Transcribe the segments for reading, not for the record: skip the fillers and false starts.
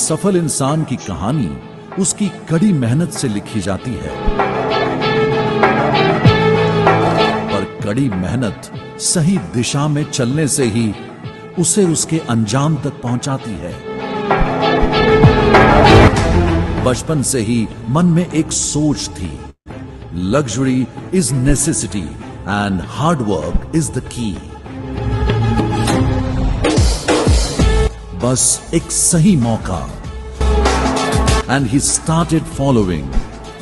सफल इंसान की कहानी उसकी कड़ी मेहनत से लिखी जाती है, पर कड़ी मेहनत सही दिशा में चलने से ही उसे उसके अंजाम तक पहुंचाती है। बचपन से ही मन में एक सोच थी, luxury is necessity and hard work is the key. बस एक सही मौका, and he started following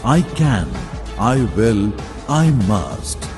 I can, I will, I must.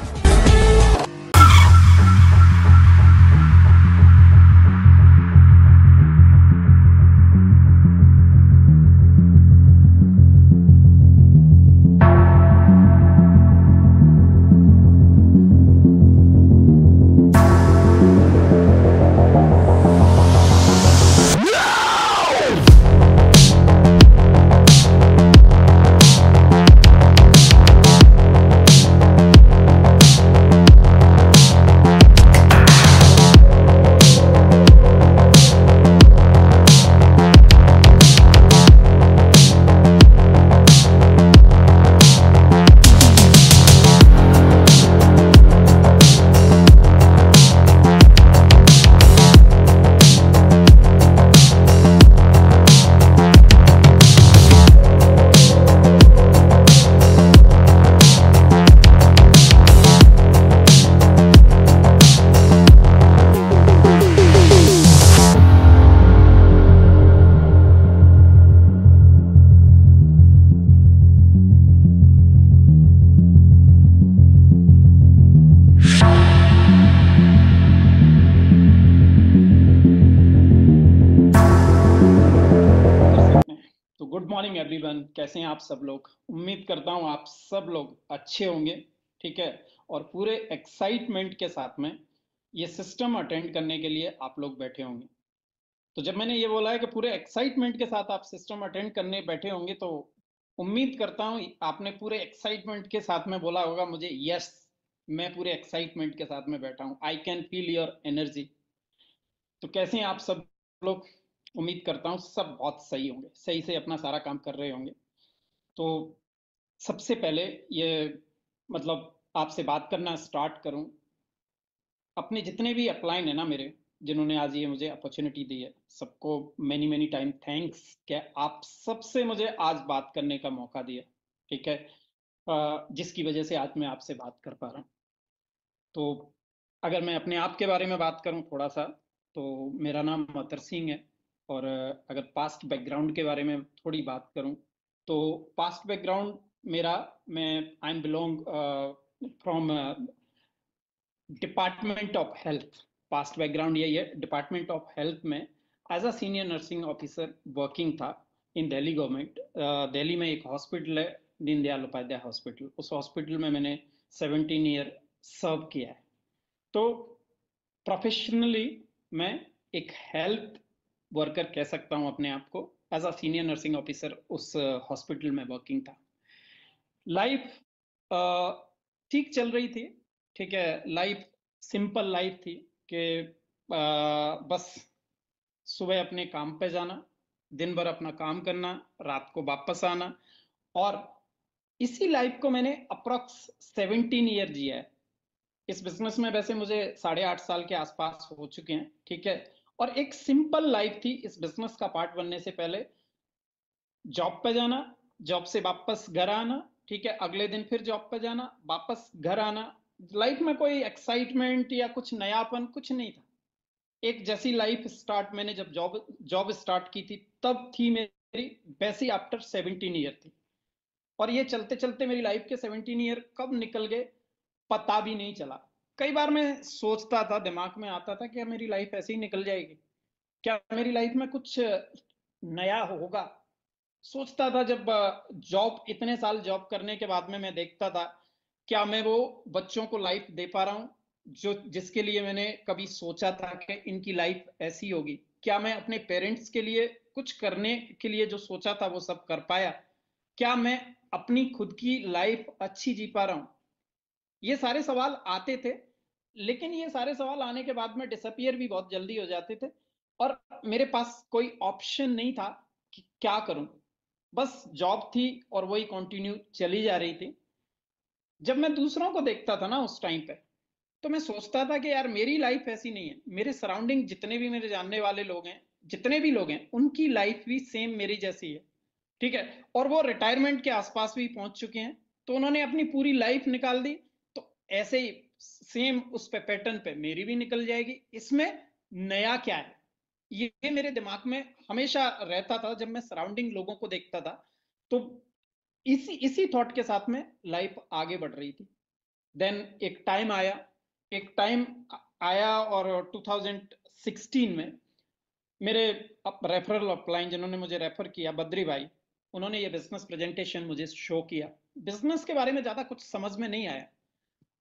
Good morning everyone, कैसे हैं आप सब लोग। उम्मीद करता हूं आप सब लोग अच्छे होंगे, ठीक है। और पूरे एक्साइटमेंट के साथ में ये सिस्टम अटेंड करने के लिए आप लोग बैठे होंगे। तो जब मैंने ये बोला है कि पूरे एक्साइटमेंट के साथ आप सिस्टम अटेंड करने बैठे होंगे, तो उम्मीद करता हूं आपने पूरे एक्साइटमेंट के साथ में बोला होगा मुझे, यस मैं पूरे एक्साइटमेंट के साथ में बैठा हूं, I can feel your energy. तो कैसे हैं आप सब लोग। उम्मीद करता हूं सब बहुत सही होंगे, सही से अपना सारा काम कर रहे होंगे। तो सबसे पहले ये मतलब आपसे बात करना स्टार्ट करूं, अपने जितने भी अपलाइन है ना मेरे, जिन्होंने आज ये मुझे अपॉर्चुनिटी दी है, सबको मैनी मैनी टाइम थैंक्स। क्या आप सबसे मुझे आज बात करने का मौका दिया, ठीक है, जिसकी वजह से आज मैं आपसे बात कर पा रहा हूँ। तो अगर मैं अपने आप के बारे में बात करूं थोड़ा सा, तो मेरा नाम अतर सिंह है। और अगर पास्ट बैकग्राउंड के बारे में थोड़ी बात करूं, तो पास्ट बैकग्राउंड मेरा, मैं I am belong from department of health. Past background यही है, डिपार्टमेंट ऑफ हेल्थ में as a senior nursing officer working था इन दिल्ली गवर्नमेंट। दिल्ली में एक हॉस्पिटल है, दीनदयाल उपाध्याय हॉस्पिटल, उस हॉस्पिटल में मैंने 17 ईयर सर्व किया है। तो प्रोफेशनली मैं एक हेल्थ वर्कर कह सकता हूं अपने आप को, as a senior nursing officer उस हॉस्पिटल में वर्किंग था। लाइफ ठीक चल रही थी, ठीक है, लाइफ सिंपल लाइफ थी कि बस सुबह अपने काम पे जाना, दिन भर अपना काम करना, रात को वापस आना। और इसी लाइफ को मैंने अप्रॉक्स 17 ईयर जिया है। इस बिजनेस में वैसे मुझे 8.5 साल के आसपास हो चुके हैं, ठीक है। और एक सिंपल लाइफ थी इस बिजनेस का पार्ट बनने से पहले। जॉब पे जाना, जॉब से वापस घर आना, ठीक है, अगले दिन फिर जॉब पे जाना, वापस घर आना। लाइफ में कोई एक्साइटमेंट या कुछ नयापन कुछ नहीं था। एक जैसी लाइफ स्टार्ट मैंने जब जॉब जॉब स्टार्ट की थी तब थी मेरी, वैसी आफ्टर 17 ईयर थी। और ये चलते चलते मेरी लाइफ के 17 ईयर कब निकल गए पता भी नहीं चला। कई बार मैं सोचता था, दिमाग में आता था कि मेरी लाइफ ऐसे ही निकल जाएगी, क्या मेरी लाइफ में कुछ नया होगा। सोचता था जब जॉब, इतने साल जॉब करने के बाद में मैं देखता था, क्या मैं वो बच्चों को लाइफ दे पा रहा हूँ जो जिसके लिए मैंने कभी सोचा था कि इनकी लाइफ ऐसी होगी। क्या मैं अपने पेरेंट्स के लिए कुछ करने के लिए जो सोचा था वो सब कर पाया। क्या मैं अपनी खुद की लाइफ अच्छी जी पा रहा हूँ। ये सारे सवाल आते थे, लेकिन ये सारे सवाल आने के बाद में डिसअपियर भी बहुत जल्दी हो जाते थे। और मेरे पास कोई ऑप्शन नहीं था कि क्या करूं। बस जॉब थी और वही कंटिन्यू चली जा रही थी। जब मैं दूसरों को देखता था ना उस टाइम पे, तो मैं सोचता था कि यार मेरी लाइफ ऐसी नहीं है। मेरे सराउंडिंग जितने भी मेरे जानने वाले लोग हैं, जितने भी लोग हैं, उनकी लाइफ भी सेम मेरी जैसी है। ठीक है। और वो रिटायरमेंट के आसपास भी पहुंच चुके हैं, तो उन्होंने अपनी पूरी लाइफ निकाल दी। तो ऐसे ही सेम उस पे पैटर्न पे मेरी भी निकल जाएगी, इसमें नया क्या है, ये मेरे दिमाग में हमेशा रहता था जब मैं सराउंडिंग लोगों को देखता था। तो इसी इसी थॉट के साथ में लाइफ आगे बढ़ रही थी। देन एक टाइम आया और 2016 में मेरे रेफरल अपलाइन जिन्होंने मुझे रेफर किया, बद्री भाई, उन्होंने ये बिजनेस प्रेजेंटेशन मुझे शो किया। बिजनेस के बारे में ज्यादा कुछ समझ में नहीं आया,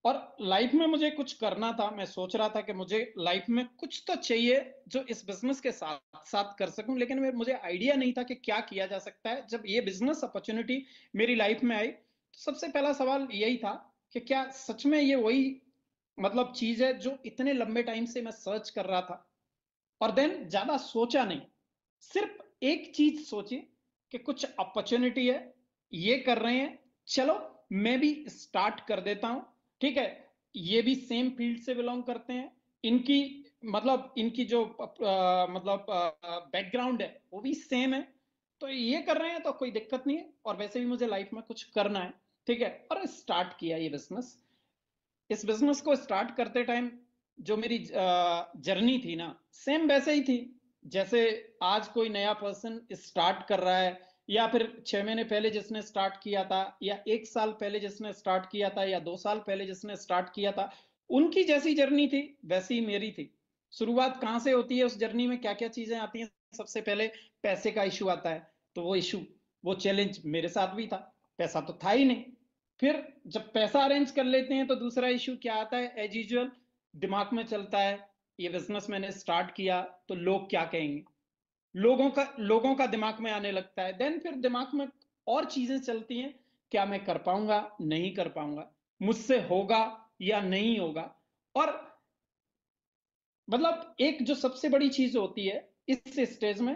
और लाइफ में मुझे कुछ करना था। मैं सोच रहा था कि मुझे लाइफ में कुछ तो चाहिए जो इस बिजनेस के साथ साथ कर सकूं, लेकिन मुझे आइडिया नहीं था कि क्या किया जा सकता है। जब ये बिजनेस अपॉर्चुनिटी मेरी लाइफ में आई, तो सबसे पहला सवाल यही था कि क्या सच में ये वही मतलब चीज है जो इतने लंबे टाइम से मैं सर्च कर रहा था। और देन ज्यादा सोचा नहीं, सिर्फ एक चीज सोची कि कुछ अपॉर्चुनिटी है, ये कर रहे हैं, चलो मैं भी स्टार्ट कर देता हूं। ठीक है। ये भी सेम फील्ड से बिलोंग करते हैं, इनकी इनकी जो मतलब बैकग्राउंड है वो भी सेम है, तो ये कर रहे हैं तो कोई दिक्कत नहीं है। और वैसे भी मुझे लाइफ में कुछ करना है। ठीक है। और स्टार्ट किया ये बिजनेस। इस बिजनेस को स्टार्ट करते टाइम जो मेरी जर्नी थी ना, सेम वैसे ही थी जैसे आज कोई नया पर्सन स्टार्ट कर रहा है, या फिर 6 महीने पहले जिसने स्टार्ट किया था, या 1 साल पहले जिसने स्टार्ट किया था, या 2 साल पहले जिसने स्टार्ट किया था। उनकी जैसी जर्नी थी वैसी ही मेरी थी। शुरुआत कहाँ से होती है उस जर्नी में, क्या क्या चीजें आती हैं? सबसे पहले पैसे का इशू आता है। तो वो इशू, वो चैलेंज मेरे साथ भी था। पैसा तो था ही नहीं। फिर जब पैसा अरेंज कर लेते हैं तो दूसरा इशू क्या आता है? एज यूजुअल दिमाग में चलता है, ये बिजनेस मैंने स्टार्ट किया तो लोग क्या कहेंगे। लोगों का दिमाग में आने लगता है। देन फिर दिमाग में और चीजें चलती हैं, क्या मैं कर पाऊंगा, नहीं कर पाऊंगा, मुझसे होगा या नहीं होगा। और एक जो सबसे बड़ी चीज होती है इस स्टेज में,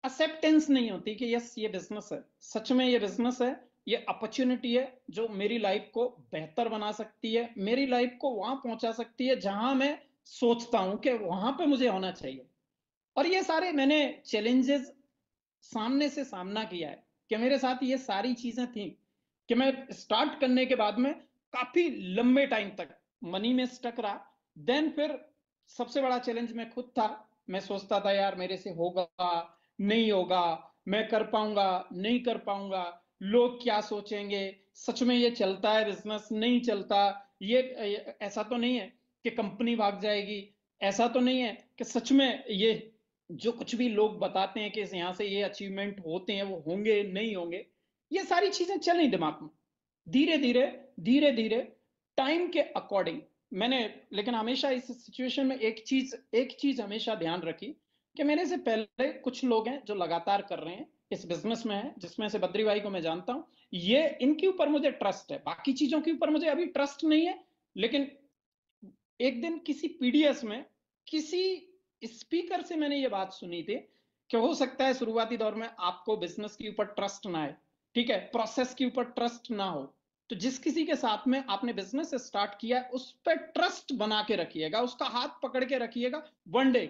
एक्सेप्टेंस नहीं होती कि यस ये बिजनेस है, सच में ये बिजनेस है, ये अपॉर्चुनिटी है जो मेरी लाइफ को बेहतर बना सकती है, मेरी लाइफ को वहां पहुंचा सकती है जहां मैं सोचता हूं कि वहां पे मुझे होना चाहिए। और ये सारे मैंने चैलेंजेस सामने से सामना किया है कि मेरे साथ ये सारी चीजें थी कि मैं स्टार्ट करने के बाद में काफी लंबे टाइम तक मनी में स्टक रहा। देन फिर सबसे बड़ा चैलेंज मैं खुद था। मैं सोचता था यार मेरे से होगा, नहीं होगा, मैं कर पाऊंगा, नहीं कर पाऊंगा, लोग क्या सोचेंगे, सच में ये चलता है बिजनेस, नहीं चलता, ये ऐसा तो नहीं है कि कंपनी भाग जाएगी, ऐसा तो नहीं है कि सच में ये जो कुछ भी लोग बताते हैं कि यहां से ये अचीवमेंट होते हैं वो होंगे नहीं होंगे। ये सारी चीजें चली दिमाग में। धीरे धीरे धीरे धीरे टाइम के अकॉर्डिंग मैंने, लेकिन हमेशा इस सिचुएशन में एक चीज हमेशा ध्यान रखी कि मेरे से पहले कुछ लोग हैं जो लगातार कर रहे हैं, इस बिजनेस में है, जिसमें से बद्री भाई को मैं जानता हूं। ये इनके ऊपर मुझे ट्रस्ट है, बाकी चीजों के ऊपर मुझे अभी ट्रस्ट नहीं है। लेकिन एक दिन किसी पीडीएस में किसी स्पीकर से मैंने ये बात सुनी थी कि हो सकता है शुरुआती दौर में आपको बिजनेस के ऊपर ट्रस्ट ना आए, ठीक है, प्रोसेस के ऊपर ट्रस्ट ना हो, तो जिस किसी के साथ में आपने बिजनेस स्टार्ट किया उस पर ट्रस्ट बना के रखिएगा, उसका हाथ पकड़ के रखिएगा। वन डे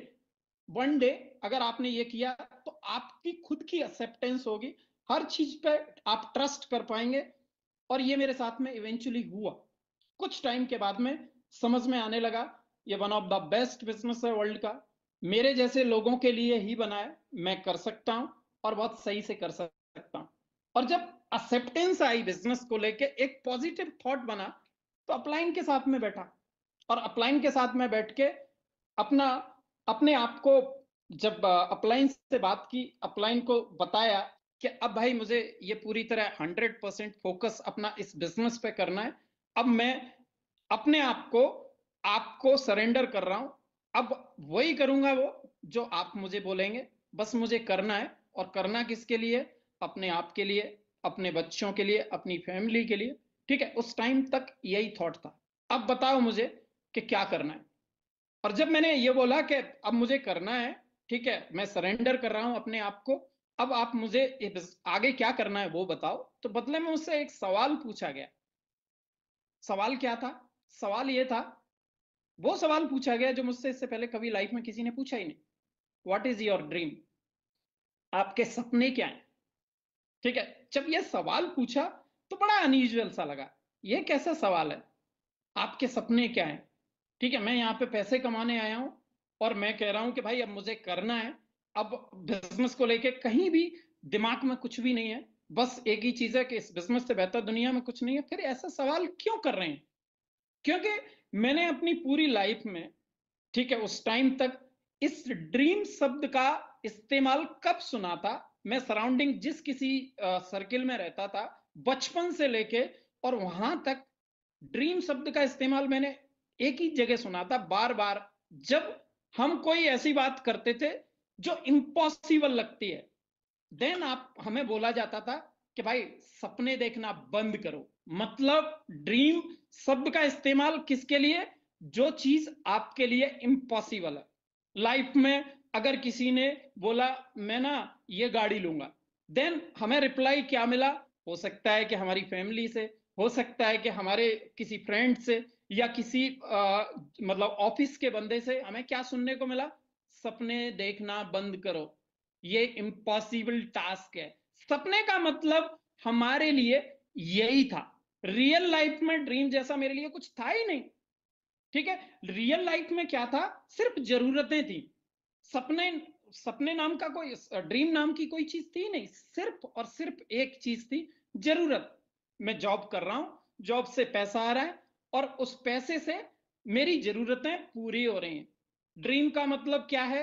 वन डे अगर आपने ये किया तो आपकी खुद की एक्सेप्टेंस होगी, हर चीज पे आप ट्रस्ट कर पाएंगे। और ये मेरे साथ में इवेंचुअली हुआ। कुछ टाइम के बाद में समझ में आने लगा ये one of the best business है वर्ल्ड का, मेरे जैसे लोगों के लिए ही बना है, मैं कर सकता हूं और बहुत सही से कर सकता हूं। और जब एक्सेप्टेंस आई बिजनेस को लेके, एक पॉजिटिव थॉट बना, तो अपलाइन के साथ में बैठा। और अपलाइन के साथ में बैठ के अपना अपने आप को, जब अपलाइन से बात की, अपलाइन को बताया कि अब भाई मुझे ये पूरी तरह 100% फोकस अपना इस बिजनेस पे करना है। अब मैं अपने आप को आपको सरेंडर कर रहा हूं। अब वही करूंगा वो जो आप मुझे बोलेंगे, बस मुझे करना है। और करना किसके लिए? अपने आप के लिए, अपने बच्चों के लिए, अपनी फैमिली के लिए। ठीक है। उस टाइम तक यही थॉट था। अब बताओ मुझे कि क्या करना है। और जब मैंने ये बोला कि अब मुझे करना है, ठीक है, मैं सरेंडर कर रहा हूं अपने आप को, अब आप मुझे आगे क्या करना है वो बताओ। तो बदले में मुझसे एक सवाल पूछा गया। सवाल क्या था? सवाल ये था, वो सवाल पूछा गया जो मुझसे इससे पहले कभी लाइफ में किसी ने पूछा ही नहीं। What is your dream? आपके सपने क्या हैं? ठीक है, जब ये सवाल पूछा तो बड़ा अनयूजुअल सा लगा। ये कैसा सवाल है, आपके सपने क्या हैं? ठीक है, मैं यहाँ पे पैसे कमाने आया हूं और मैं कह रहा हूं कि भाई अब मुझे करना है। अब बिजनेस को लेके कहीं भी दिमाग में कुछ भी नहीं है, बस एक ही चीज है कि इस बिजनेस से बेहतर दुनिया में कुछ नहीं है। फिर ऐसा सवाल क्यों कर रहे हैं? क्योंकि मैंने अपनी पूरी लाइफ में, ठीक है, उस टाइम तक इस ड्रीम शब्द का इस्तेमाल कब सुना था? मैं सराउंडिंग जिस किसी सर्किल में रहता था बचपन से लेके और वहां तक, ड्रीम शब्द का इस्तेमाल मैंने एक ही जगह सुना था बार बार, जब हम कोई ऐसी बात करते थे जो इम्पॉसिबल लगती है। देन आप हमें बोला जाता था कि भाई सपने देखना बंद करो। मतलब ड्रीम शब्द का इस्तेमाल किसके लिए? जो चीज आपके लिए इम्पॉसिबल है लाइफ में। अगर किसी ने बोला मैं ना ये गाड़ी लूंगा, देन हमें रिप्लाई क्या मिला? हो सकता है कि हमारी फैमिली से, हो सकता है कि हमारे किसी फ्रेंड से, या किसी मतलब ऑफिस के बंदे से हमें क्या सुनने को मिला? सपने देखना बंद करो, ये इम्पॉसिबल टास्क है। सपने का मतलब हमारे लिए यही था। रियल लाइफ में ड्रीम जैसा मेरे लिए कुछ था ही नहीं। ठीक है, रियल लाइफ में क्या था? सिर्फ जरूरतें थी। सपने, सपने नाम का कोई, ड्रीम नाम की कोई चीज थी नहीं। सिर्फ और सिर्फ एक चीज थी, जरूरत। मैं जॉब कर रहा हूं, जॉब से पैसा आ रहा है और उस पैसे से मेरी जरूरतें पूरी हो रही हैं। ड्रीम का मतलब क्या है?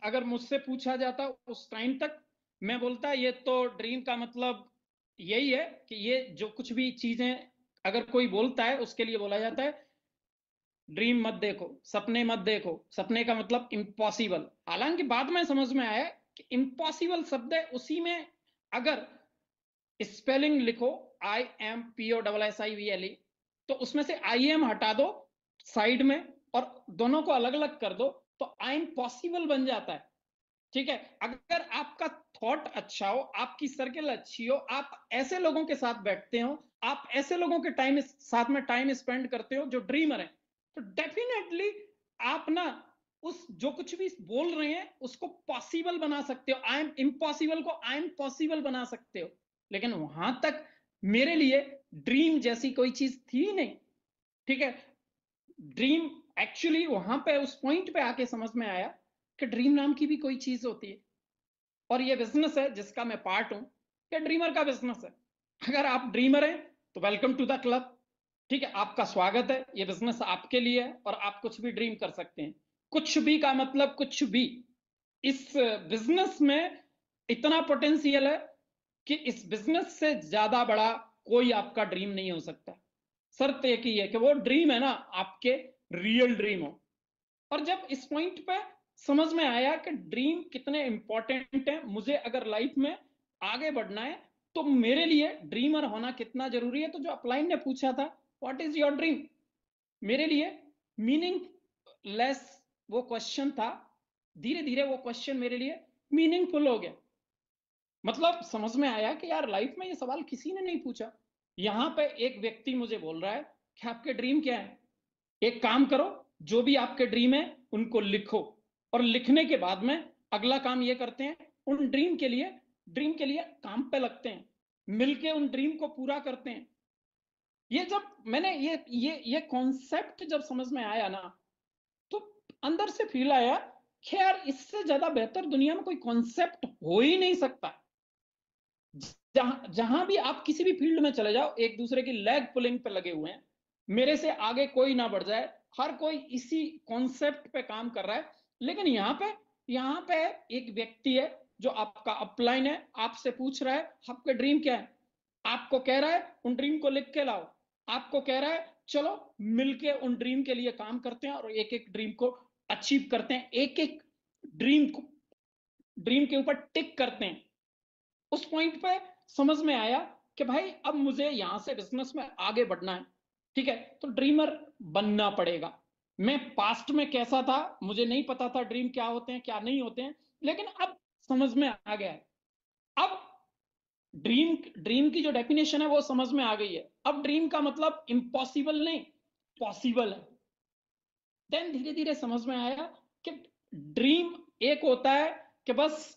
अगर मुझसे पूछा जाता उस टाइम तक, मैं बोलता ये तो ड्रीम का मतलब यही है कि ये जो कुछ भी चीजें अगर कोई बोलता है उसके लिए बोला जाता है ड्रीम मत देखो, सपने मत देखो। सपने का मतलब इम्पॉसिबल। हालांकि बाद में समझ में आया कि इम्पॉसिबल शब्द है, उसी में अगर स्पेलिंग लिखो IMPOSSIVLE, तो उसमें से IM हटा दो साइड में और दोनों को अलग अलग कर दो तो आई एम पॉसिबल बन जाता है। ठीक है, अगर आपका थॉट अच्छा हो, आपकी सर्किल अच्छी हो, आप ऐसे लोगों के साथ बैठते हो, आप ऐसे लोगों के टाइम साथ में टाइम स्पेंड करते हो जो ड्रीमर है, तो डेफिनेटली आप ना उस जो कुछ भी बोल रहे हैं उसको पॉसिबल बना सकते हो। आई एम इम्पॉसिबल को आई एम पॉसिबल बना सकते हो। लेकिन वहां तक मेरे लिए ड्रीम जैसी कोई चीज थी नहीं। ठीक है, ड्रीम एक्चुअली वहां पे उस पॉइंट पे आके समझ में आया कि ड्रीम नाम की भी कोई चीज होती है। और ये बिजनेस है जिसका मैं पार्ट हूं, ये ड्रीमर का बिजनेस है। अगर आप ड्रीमर हैं तो वेलकम टू द क्लब। ठीक है, आपका स्वागत है, ये बिजनेस आपके लिए है और आप कुछ भी ड्रीम कर सकते हैं। कुछ भी का मतलब कुछ भी। इस बिजनेस में इतना पोटेंशियल है कि इस बिजनेस से ज्यादा बड़ा कोई आपका ड्रीम नहीं हो सकता। शर्त एक ही है कि वो ड्रीम है ना आपके रियल ड्रीम हो। और जब इस पॉइंट पे समझ में आया कि ड्रीम कितने इंपॉर्टेंट है, मुझे अगर लाइफ में आगे बढ़ना है तो मेरे लिए ड्रीमर होना कितना जरूरी है, तो जो अपलाइन ने पूछा था व्हाट इज योर ड्रीम, मेरे लिए मीनिंगलेस वो क्वेश्चन था। धीरे धीरे वो क्वेश्चन मेरे लिए मीनिंगफुल हो गया। मतलब समझ में आया कि यार लाइफ में ये सवाल किसी ने नहीं पूछा। यहां पे एक व्यक्ति मुझे बोल रहा है कि आपके ड्रीम क्या है। एक काम करो, जो भी आपके ड्रीम है उनको लिखो और लिखने के बाद में अगला काम ये करते हैं, उन ड्रीम के लिए काम पे लगते हैं, मिलके उन ड्रीम को पूरा करते हैं। ये जब मैंने ये कॉन्सेप्ट जब समझ में आया ना, तो अंदर से फील आया कि यार इससे ज्यादा बेहतर दुनिया में कोई कॉन्सेप्ट हो ही नहीं सकता। जहां भी आप किसी भी फील्ड में चले जाओ, एक दूसरे की लेग पुलिंग पे लगे हुए हैं, मेरे से आगे कोई ना बढ़ जाए, हर कोई इसी कॉन्सेप्ट पे काम कर रहा है। लेकिन यहाँ पे एक व्यक्ति है जो आपका अपलाइन है, आपसे पूछ रहा है आपका ड्रीम क्या है। आपको कह रहा है उन ड्रीम को लिख के लाओ, आपको कह रहा है चलो मिलके उन ड्रीम के लिए काम करते हैं और एक एक ड्रीम को अचीव करते हैं, एक एक ड्रीम के ऊपर टिक करते हैं। उस पॉइंट पे समझ में आया कि भाई अब मुझे यहां से बिजनेस में आगे बढ़ना है। ठीक है, तो ड्रीमर बनना पड़ेगा। मैं पास्ट में कैसा था मुझे नहीं पता था, ड्रीम क्या होते हैं क्या नहीं होते हैं, लेकिन अब समझ में आ गया है अब ड्रीम ड्रीम की जो डेफिनेशन है वो समझ में आ गई है। अब ड्रीम का मतलब इम्पॉसिबल नहीं, पॉसिबल है। देन धीरे धीरे समझ में आया कि ड्रीम एक होता है कि बस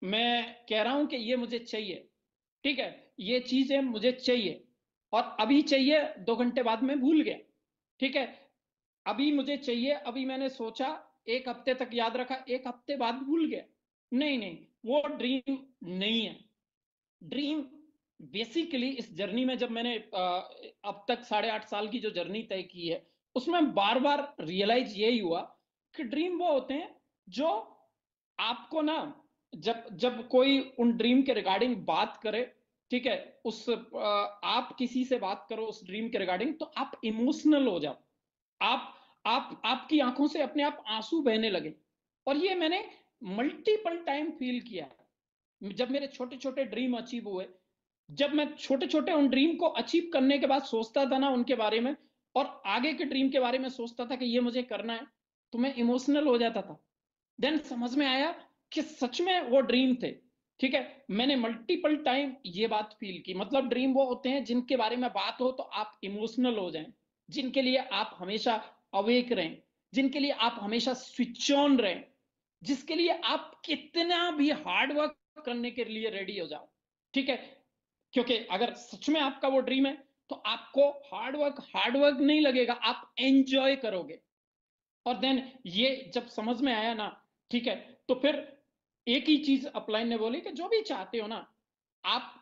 मैं कह रहा हूं कि ये मुझे चाहिए, ठीक है, ये चीज है मुझे चाहिए, और अभी चाहिए, 2 घंटे बाद में भूल गया, ठीक है। अभी मुझे चाहिए, अभी मैंने सोचा, 1 हफ्ते तक याद रखा, 1 हफ्ते बाद भूल गया। नहीं नहीं, वो ड्रीम नहीं है। ड्रीम बेसिकली इस जर्नी में, जब मैंने अब तक 8.5 साल की जो जर्नी तय की है, उसमें बार बार रियलाइज यही हुआ कि ड्रीम वो होते हैं जो आपको ना, जब जब कोई उन ड्रीम के रिगार्डिंग बात करे, ठीक है, आप किसी से बात करो उस ड्रीम के रिगार्डिंग, तो आप इमोशनल हो जाओ। आप आपकी आंखों से अपने आप आंसू बहने लगे। और ये मैंने मल्टीपल टाइम फील किया। जब मेरे छोटे छोटे ड्रीम अचीव हुए, जब मैं छोटे छोटे उन ड्रीम को अचीव करने के बाद सोचता था ना उनके बारे में, और आगे के ड्रीम के बारे में सोचता था कि ये मुझे करना है, तो मैं इमोशनल हो जाता था। देन समझ में आया कि सच में वो ड्रीम थे, ठीक है। मैंने मल्टीपल टाइम ये बात फील की। मतलब ड्रीम वो होते हैं जिनके बारे में बात हो तो आप इमोशनल हो जाएं, जिनके लिए आप हमेशा अवेक रहें, जिनके लिए आप हमेशा स्विच ऑन रहें, जिसके लिए आप कितना भी हार्ड वर्क करने के लिए रेडी हो जाओ, ठीक है। क्योंकि अगर सच में आपका वो ड्रीम है, तो आपको हार्ड वर्क नहीं लगेगा, आप एंजॉय करोगे। और देन ये जब समझ में आया ना, ठीक है, तो फिर एक ही चीज अपलाइन ने बोली कि जो भी चाहते हो ना, आप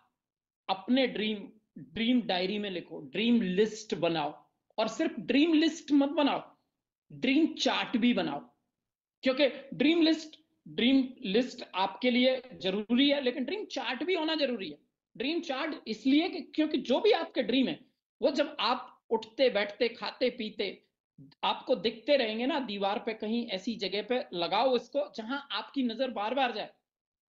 अपने ड्रीम ड्रीम डायरी में लिखो, ड्रीम लिस्ट बनाओ। और सिर्फ ड्रीम लिस्ट मत बनाओ, ड्रीम चार्ट भी बनाओ। क्योंकि ड्रीम लिस्ट आपके लिए जरूरी है, लेकिन ड्रीम चार्ट भी होना जरूरी है। ड्रीम चार्ट इसलिए कि क्योंकि जो भी आपके ड्रीम है, वो जब आप उठते बैठते खाते पीते आपको दिखते रहेंगे ना, दीवार पे कहीं ऐसी जगह पे लगाओ इसको जहां आपकी नजर बार बार जाए,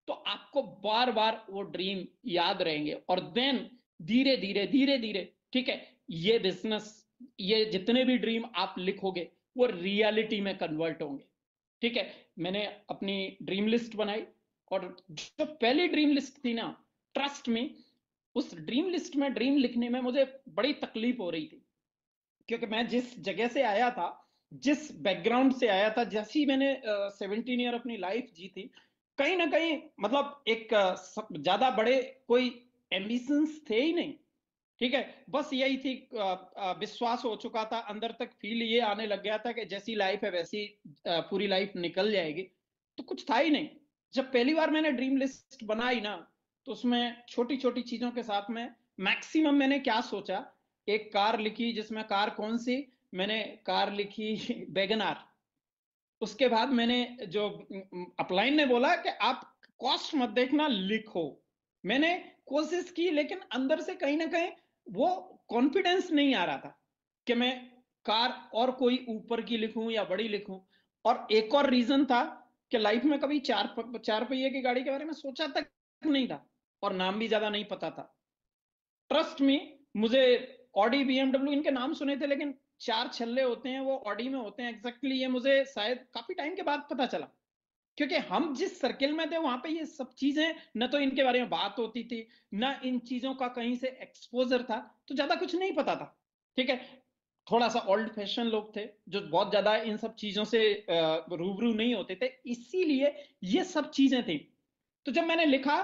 तो आपको बार बार वो ड्रीम याद रहेंगे। और देन धीरे धीरे, ठीक है, ये बिजनेस, ये जितने भी ड्रीम आप लिखोगे वो रियलिटी में कन्वर्ट होंगे, ठीक है। मैंने अपनी ड्रीम लिस्ट बनाई, और जो पहली ड्रीम लिस्ट थी ना, ट्रस्ट में, उस ड्रीम लिस्ट में ड्रीम लिखने में मुझे बड़ी तकलीफ हो रही थी। क्योंकि मैं जिस जगह से आया था, जिस बैकग्राउंड से आया था, जैसी मैंने 17 ईयर अपनी लाइफ जी थी, कहीं ना कहीं मतलब एक ज्यादा बड़े कोई एम्बिशंस थे ही नहीं, ठीक है। बस यही थी, विश्वास हो चुका था अंदर तक, फील ये आने लग गया था कि जैसी लाइफ है वैसी पूरी लाइफ निकल जाएगी। तो कुछ था ही नहीं। जब पहली बार मैंने ड्रीम लिस्ट बनाई ना, तो उसमें छोटी छोटी चीजों के साथ में मैक्सिमम मैंने क्या सोचा, एक कार लिखी, जिसमें कार कौन सी, मैंने कार लिखी वैगन आर। उसके बाद मैंने जो अपलाइन ने बोला कि आप कॉस्ट मत देखना, लिखो। मैंने कोशिश की, लेकिन अंदर से कहीं ना कहीं वो कॉन्फिडेंस नहीं आ रहा था कि मैं कार और कोई ऊपर की लिखूं या बड़ी लिखूं। और एक और रीजन था कि लाइफ में कभी चार पहिए की गाड़ी के बारे में सोचा तक नहीं था, और नाम भी ज्यादा नहीं पता था। ट्रस्ट में, मुझे ऑडी बीएमडब्ल्यू इनके नाम सुने थे, लेकिन 4 छल्ले होते हैं वो ऑडी में होते हैं एग्जैक्टली, ये मुझे शायद काफी टाइम के बाद पता चला। क्योंकि हम जिस सर्किल में थे वहां पे ये सब चीजें न तो इनके बारे में बात होती थी, न इन चीजों का कहीं से एक्सपोजर था, तो ज्यादा कुछ नहीं पता था, ठीक है। थोड़ा सा ओल्ड फैशन लोग थे जो बहुत ज्यादा इन सब चीजों से रूबरू नहीं होते थे, इसीलिए ये सब चीजें थी। तो जब मैंने लिखा,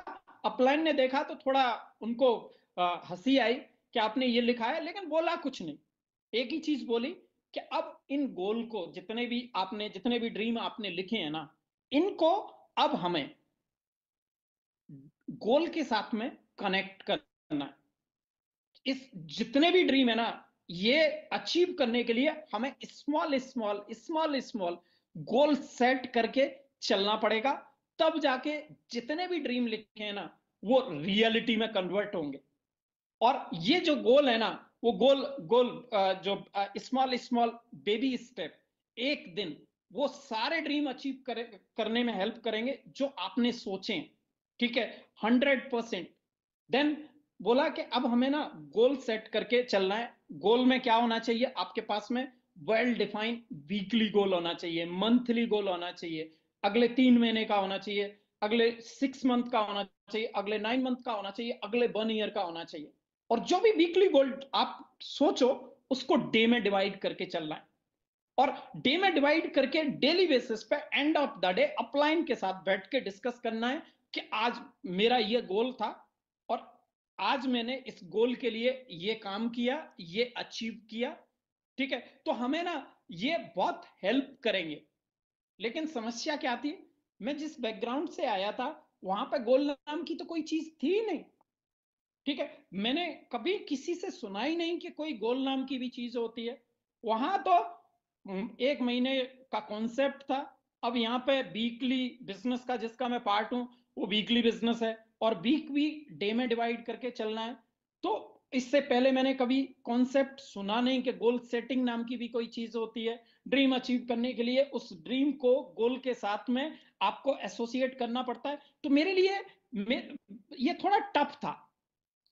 अपलाइन ने देखा तो थोड़ा उनको हंसी आई कि आपने ये लिखा है, लेकिन बोला कुछ नहीं। एक ही चीज बोली कि अब इन गोल को, जितने भी ड्रीम आपने लिखे हैं ना, इनको अब हमें गोल के साथ में कनेक्ट करना है। इस जितने भी ड्रीम है ना, ये अचीव करने के लिए हमें small small small small goal set करके चलना पड़ेगा। तब जाके जितने भी ड्रीम लिखे हैं ना, वो रियलिटी में कन्वर्ट होंगे। और ये जो गोल है ना, वो गोल गोल जो स्मॉल स्मॉल बेबी स्टेप, एक दिन वो सारे ड्रीम अचीव करने में हेल्प करेंगे जो आपने सोचे, ठीक है, 100%। देन बोला कि अब हमें ना गोल सेट करके चलना है। गोल में क्या होना चाहिए आपके पास में, वेल डिफाइंड वीकली गोल होना चाहिए, मंथली गोल होना चाहिए, अगले 3 महीने का होना चाहिए, अगले 6 मंथ का होना चाहिए, अगले 9 मंथ का होना चाहिए, अगले 1 ईयर का होना चाहिए। और जो भी वीकली गोल आप सोचो उसको डे में डिवाइड करके चलना है, और डे में डिवाइड करके डेली बेसिस पे end of the day upline के साथ बैठ के डिस्कस करना है कि आज मेरा ये गोल था और आज मैंने इस गोल के लिए ये काम किया, ये अचीव किया। ठीक है, तो हमें ना ये बहुत हेल्प करेंगे। लेकिन समस्या क्या थी, मैं जिस बैकग्राउंड से आया था वहां पे गोल नाम की तो कोई चीज थी ही नहीं। ठीक है, मैंने कभी किसी से सुना ही नहीं कि कोई गोल नाम की भी चीज होती है। वहां तो 1 महीने का कॉन्सेप्ट था। अब यहाँ पे वीकली बिजनेस का जिसका मैं पार्ट हूं वो वीकली बिजनेस है, और वीक भी डे में डिवाइड करके चलना है। तो इससे पहले मैंने कभी कॉन्सेप्ट सुना नहीं कि गोल सेटिंग नाम की भी कोई चीज होती है। ड्रीम अचीव करने के लिए उस ड्रीम को गोल के साथ में आपको एसोसिएट करना पड़ता है। तो मेरे लिए ये थोड़ा टफ था,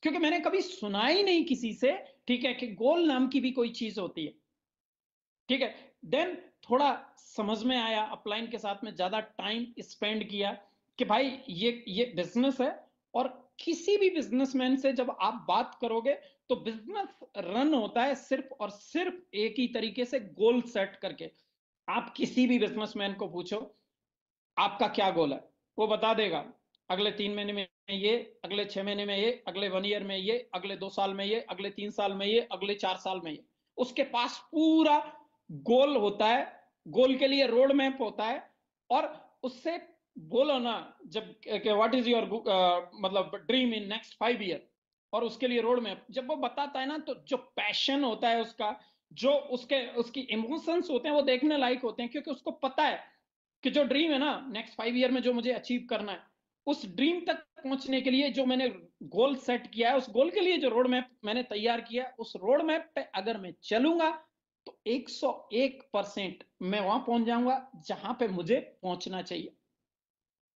क्योंकि मैंने कभी सुना ही नहीं किसी से, ठीक है, कि गोल नाम की भी कोई चीज होती है। ठीक है, देन थोड़ा समझ में आया, अपलाइन के साथ में ज्यादा टाइम स्पेंड किया कि भाई ये बिजनेस है, और किसी भी बिजनेसमैन से जब आप बात करोगे तो बिजनेस रन होता है सिर्फ और सिर्फ एक ही तरीके से, गोल सेट करके। आप किसी भी बिजनेसमैन को पूछो आपका क्या गोल है, वो बता देगा अगले 3 महीने में ये, अगले 6 महीने में ये, अगले 1 ईयर में ये, अगले 2 साल में ये, अगले 3 साल में ये, अगले 4 साल में ये। उसके पास पूरा गोल होता है, गोल के लिए रोड मैप होता है। और उससे बोलो ना, जब व्हाट इज योर मतलब ड्रीम इन नेक्स्ट 5 ईयर, और उसके लिए रोड मैप जब वो बताता है ना, तो जो पैशन होता है उसका, जो उसकी इमोशंस होते हैं वो देखने लायक होते हैं, क्योंकि उसको पता है कि जो ड्रीम है ना नेक्स्ट 5 ईयर में जो मुझे अचीव करना है, उस ड्रीम तक पहुंचने के लिए जो मैंने गोल सेट किया है, उस गोल के लिए जो रोड मैप मैंने तैयार किया है, उस रोड मैप पे अगर मैं चलूंगा तो 101% मैं वहां पहुंच जाऊंगा जहां पे मुझे पहुंचना चाहिए।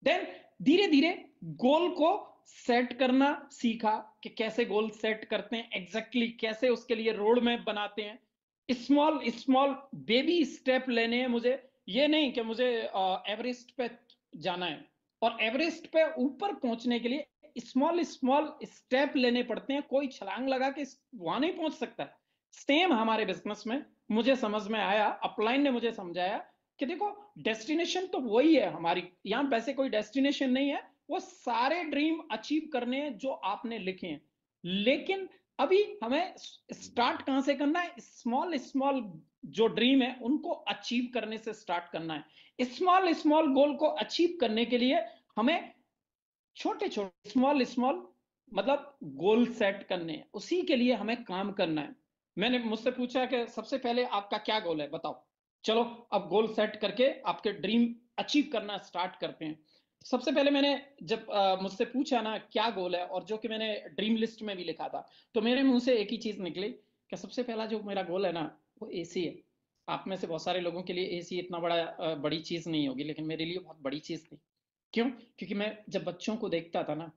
देन धीरे धीरे गोल को सेट करना सीखा कि कैसे गोल सेट करते हैं, एग्जैक्टली कैसे उसके लिए रोड मैप बनाते हैं। स्मॉल स्मॉल बेबी स्टेप लेने हैं मुझे। ये नहीं कि मुझे एवरेस्ट पे जाना है, और एवरेस्ट पे ऊपर पहुंचने के लिए स्मॉल स्मॉल स्टेप लेने पड़ते हैं। कोई छलांग लगा के वहां नहीं पहुंच सकता। सेम हमारे बिजनेस में मुझे समझ में आया, अपलाइन ने मुझे समझाया कि देखो डेस्टिनेशन तो वही है हमारी, यहां वैसे कोई डेस्टिनेशन नहीं है, वो सारे ड्रीम अचीव करने हैं जो आपने लिखे हैं। लेकिन अभी हमें स्टार्ट कहां से करना है, स्मॉल स्मॉल जो ड्रीम है उनको अचीव करने से स्टार्ट करना है। स्मॉल स्मॉल गोल को अचीव करने के लिए हमें छोटे छोटे स्मॉल स्मॉल मतलब गोल सेट करने हैं, उसी के लिए हमें काम करना है। मैंने मुझसे पूछा कि सबसे पहले आपका क्या गोल है बताओ, चलो अब गोल सेट करके आपके ड्रीम अचीव करना स्टार्ट करते हैं। सबसे पहले मैंने जब मुझसे पूछा ना क्या गोल है, और जो कि मैंने ड्रीम लिस्ट में भी लिखा था, तो मेरे मुंह से एक ही चीज निकली कि सबसे पहला जो मेरा गोल है ना वो एसी है। आप में से बहुत सारे लोगों के लिए एसी इतना बड़ी चीज नहीं होगी, लेकिन मेरे लिए बहुत बड़ी चीज थी। क्यों? क्योंकि मैं जब बच्चों को देखता था ना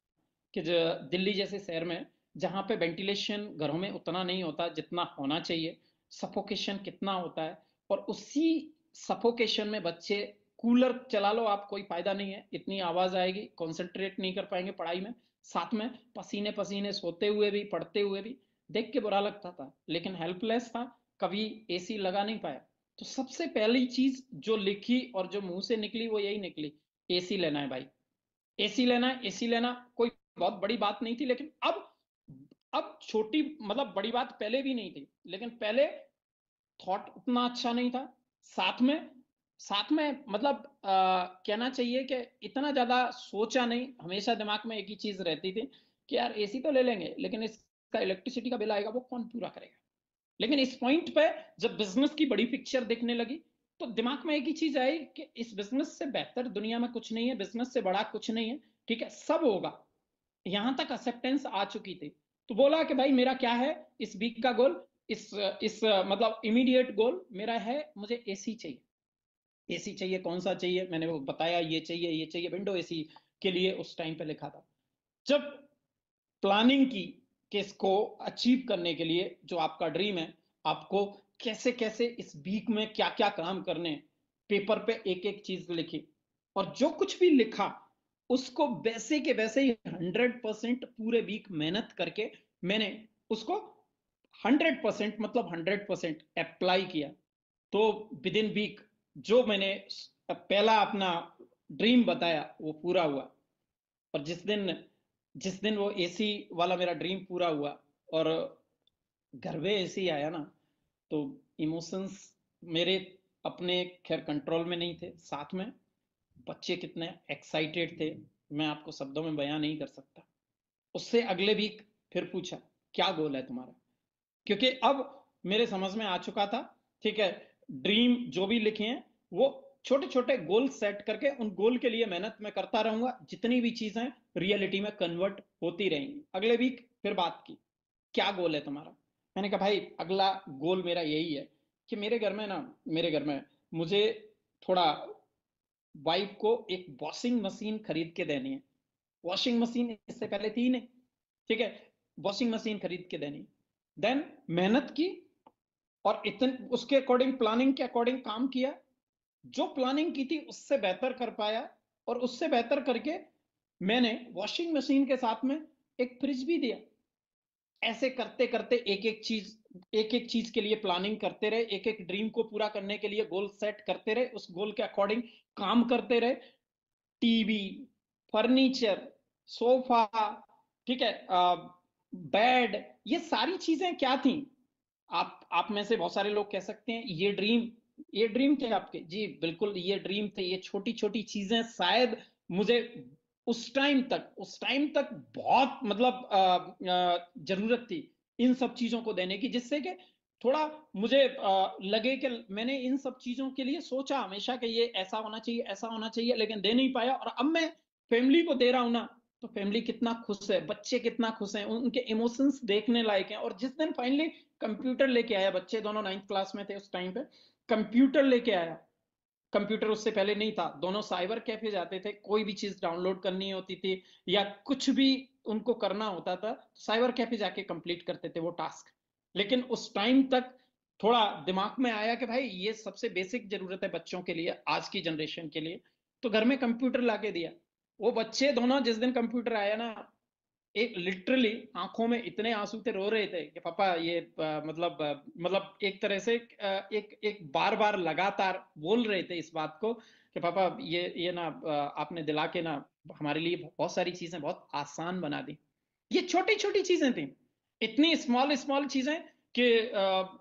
कि जो दिल्ली जैसे शहर में जहाँ पे वेंटिलेशन घरों में उतना नहीं होता जितना होना चाहिए, सफोकेशन कितना होता है, और उसी सफोकेशन में बच्चे, कूलर चला लो आप कोई फायदा नहीं है, इतनी आवाज आएगी, कॉन्सेंट्रेट नहीं कर पाएंगे पढ़ाई में, साथ में पसीने पसीने सोते हुए भी पढ़ते हुए भी, देख के बुरा लगता था, लेकिन हेल्पलेस था, कभी एसी लगा नहीं पाया। तो सबसे पहली चीज जो लिखी और जो मुंह से निकली वो यही निकली, एसी लेना है भाई, एसी लेना है। एसी लेना कोई बहुत बड़ी बात नहीं थी, लेकिन अब छोटी मतलब बड़ी बात पहले भी नहीं थी, लेकिन पहले थॉट उतना अच्छा नहीं था। साथ में मतलब कहना चाहिए कि इतना ज्यादा सोचा नहीं, हमेशा दिमाग में एक ही चीज रहती थी कि यार एसी तो ले लेंगे, लेकिन इसका इलेक्ट्रिसिटी का बिल आएगा वो कौन पूरा करेगा। लेकिन इस पॉइंट पे जब बिजनेस की बड़ी पिक्चर देखने लगी तो दिमाग में एक ही चीज आई कि इस बिजनेस से बेहतर दुनिया में कुछ नहीं है, बिजनेस से बड़ा कुछ नहीं है, ठीक है, सब होगा। यहां तक एक्सेप्टेंस आ चुकी थी। तो बोला कि भाई मेरा क्या है इस वीक का गोल, इस मतलब इमीडिएट गोल मेरा है, मुझे एसी चाहिए। एसी चाहिए, कौन सा चाहिए, मैंने वो बताया, ये चाहिए विंडो एसी के लिए उस टाइम पे लिखा था। जब प्लानिंग की कि इसको अचीव करने के लिए जो आपका ड्रीम है, आपको कैसे कैसे इस वीक में क्या क्या काम करने हैं, पेपर पे एक एक चीज लिखी, और जो कुछ भी लिखा उसको वैसे के वैसे ही 100% पूरे वीक मेहनत करके मैंने उसको 100% मतलब 100% अप्लाई किया। तो विद इन वीक जो मैंने पहला अपना ड्रीम बताया वो पूरा हुआ। और जिस दिन वो एसी वाला मेरा ड्रीम पूरा हुआ और घर में एसी आया ना, तो इमोशंस मेरे अपने खैर कंट्रोल में नहीं थे। साथ में बच्चे कितने एक्साइटेड थे, मैं आपको शब्दों में बयां नहीं कर सकता। उससे अगले वीक फिर पूछा क्या गोल है तुम्हारा, क्योंकि अब मेरे समझ में आ चुका था, ठीक है, ड्रीम जो भी लिखे हैं वो छोटे छोटे गोल सेट करके उन गोल के लिए मेहनत मैं करता रहूंगा, जितनी भी चीजें रियलिटी में कन्वर्ट होती रहेंगी। अगले वीक फिर बात की, क्या गोल है तुम्हारा। मैंने कहा भाई अगला गोल मेरा यही है कि मेरे घर में मुझे थोड़ा वाइफ को एक वॉशिंग मशीन खरीद के देनी है। वॉशिंग मशीन इससे पहले थी ही नहीं, ठीक है, वॉशिंग मशीन खरीद के देनी। देन मेहनत की और इतने उसके अकॉर्डिंग प्लानिंग के अकॉर्डिंग काम किया, जो प्लानिंग की थी उससे बेहतर कर पाया। और उससे बेहतर करके मैंने वॉशिंग मशीन के साथ में एक फ्रिज भी दिया। ऐसे करते करते एक एक चीज के लिए प्लानिंग करते रहे, एक एक ड्रीम को पूरा करने के लिए गोल सेट करते रहे, उस गोल के अकॉर्डिंग काम करते रहे। टीवी, फर्नीचर, सोफा, ठीक है, बेड, ये सारी चीजें क्या थी। आप में से बहुत सारे लोग कह सकते हैं ये ड्रीम थे आपके। जी बिल्कुल ये ड्रीम थे। ये छोटी छोटी चीजें शायद मुझे उस टाइम तक बहुत मतलब जरूरत थी इन सब चीजों को देने की, जिससे कि थोड़ा मुझे लगे कि मैंने इन सब चीजों के लिए सोचा हमेशा कि ये ऐसा होना चाहिए, ऐसा होना चाहिए, लेकिन दे नहीं पाया। और अब मैं फैमिली को दे रहा हूं ना, तो फैमिली कितना खुश है, बच्चे कितना खुश हैं, उनके इमोशंस देखने लायक हैं। और जिस दिन फाइनली कंप्यूटर लेके आया, बच्चे दोनों 9th क्लास में थे उस टाइम पे, कंप्यूटर लेके आया। कंप्यूटर उससे पहले नहीं था, दोनों साइबर कैफे जाते थे, कोई भी चीज डाउनलोड करनी होती थी या कुछ भी उनको करना होता था, साइबर कैफे जाके कंप्लीट करते थे वो टास्क। लेकिन उस टाइम तक थोड़ा दिमाग में आया कि भाई ये सबसे बेसिक जरूरत है बच्चों के लिए, आज की जनरेशन के लिए, तो घर में कंप्यूटर लाके दिया। वो बच्चे दोनों जिस दिन कंप्यूटर आया ना, एक लिटरली आंखों में इतने आंसू थे, रो रहे थे कि पापा ये मतलब एक तरह से एक एक बार बार लगातार बोल रहे थे इस बात को कि पापा ये ना आपने दिला के ना हमारे लिए बहुत सारी चीजें बहुत आसान बना दी। ये छोटी छोटी चीजें थी, इतनी स्मॉल स्मॉल चीजें कि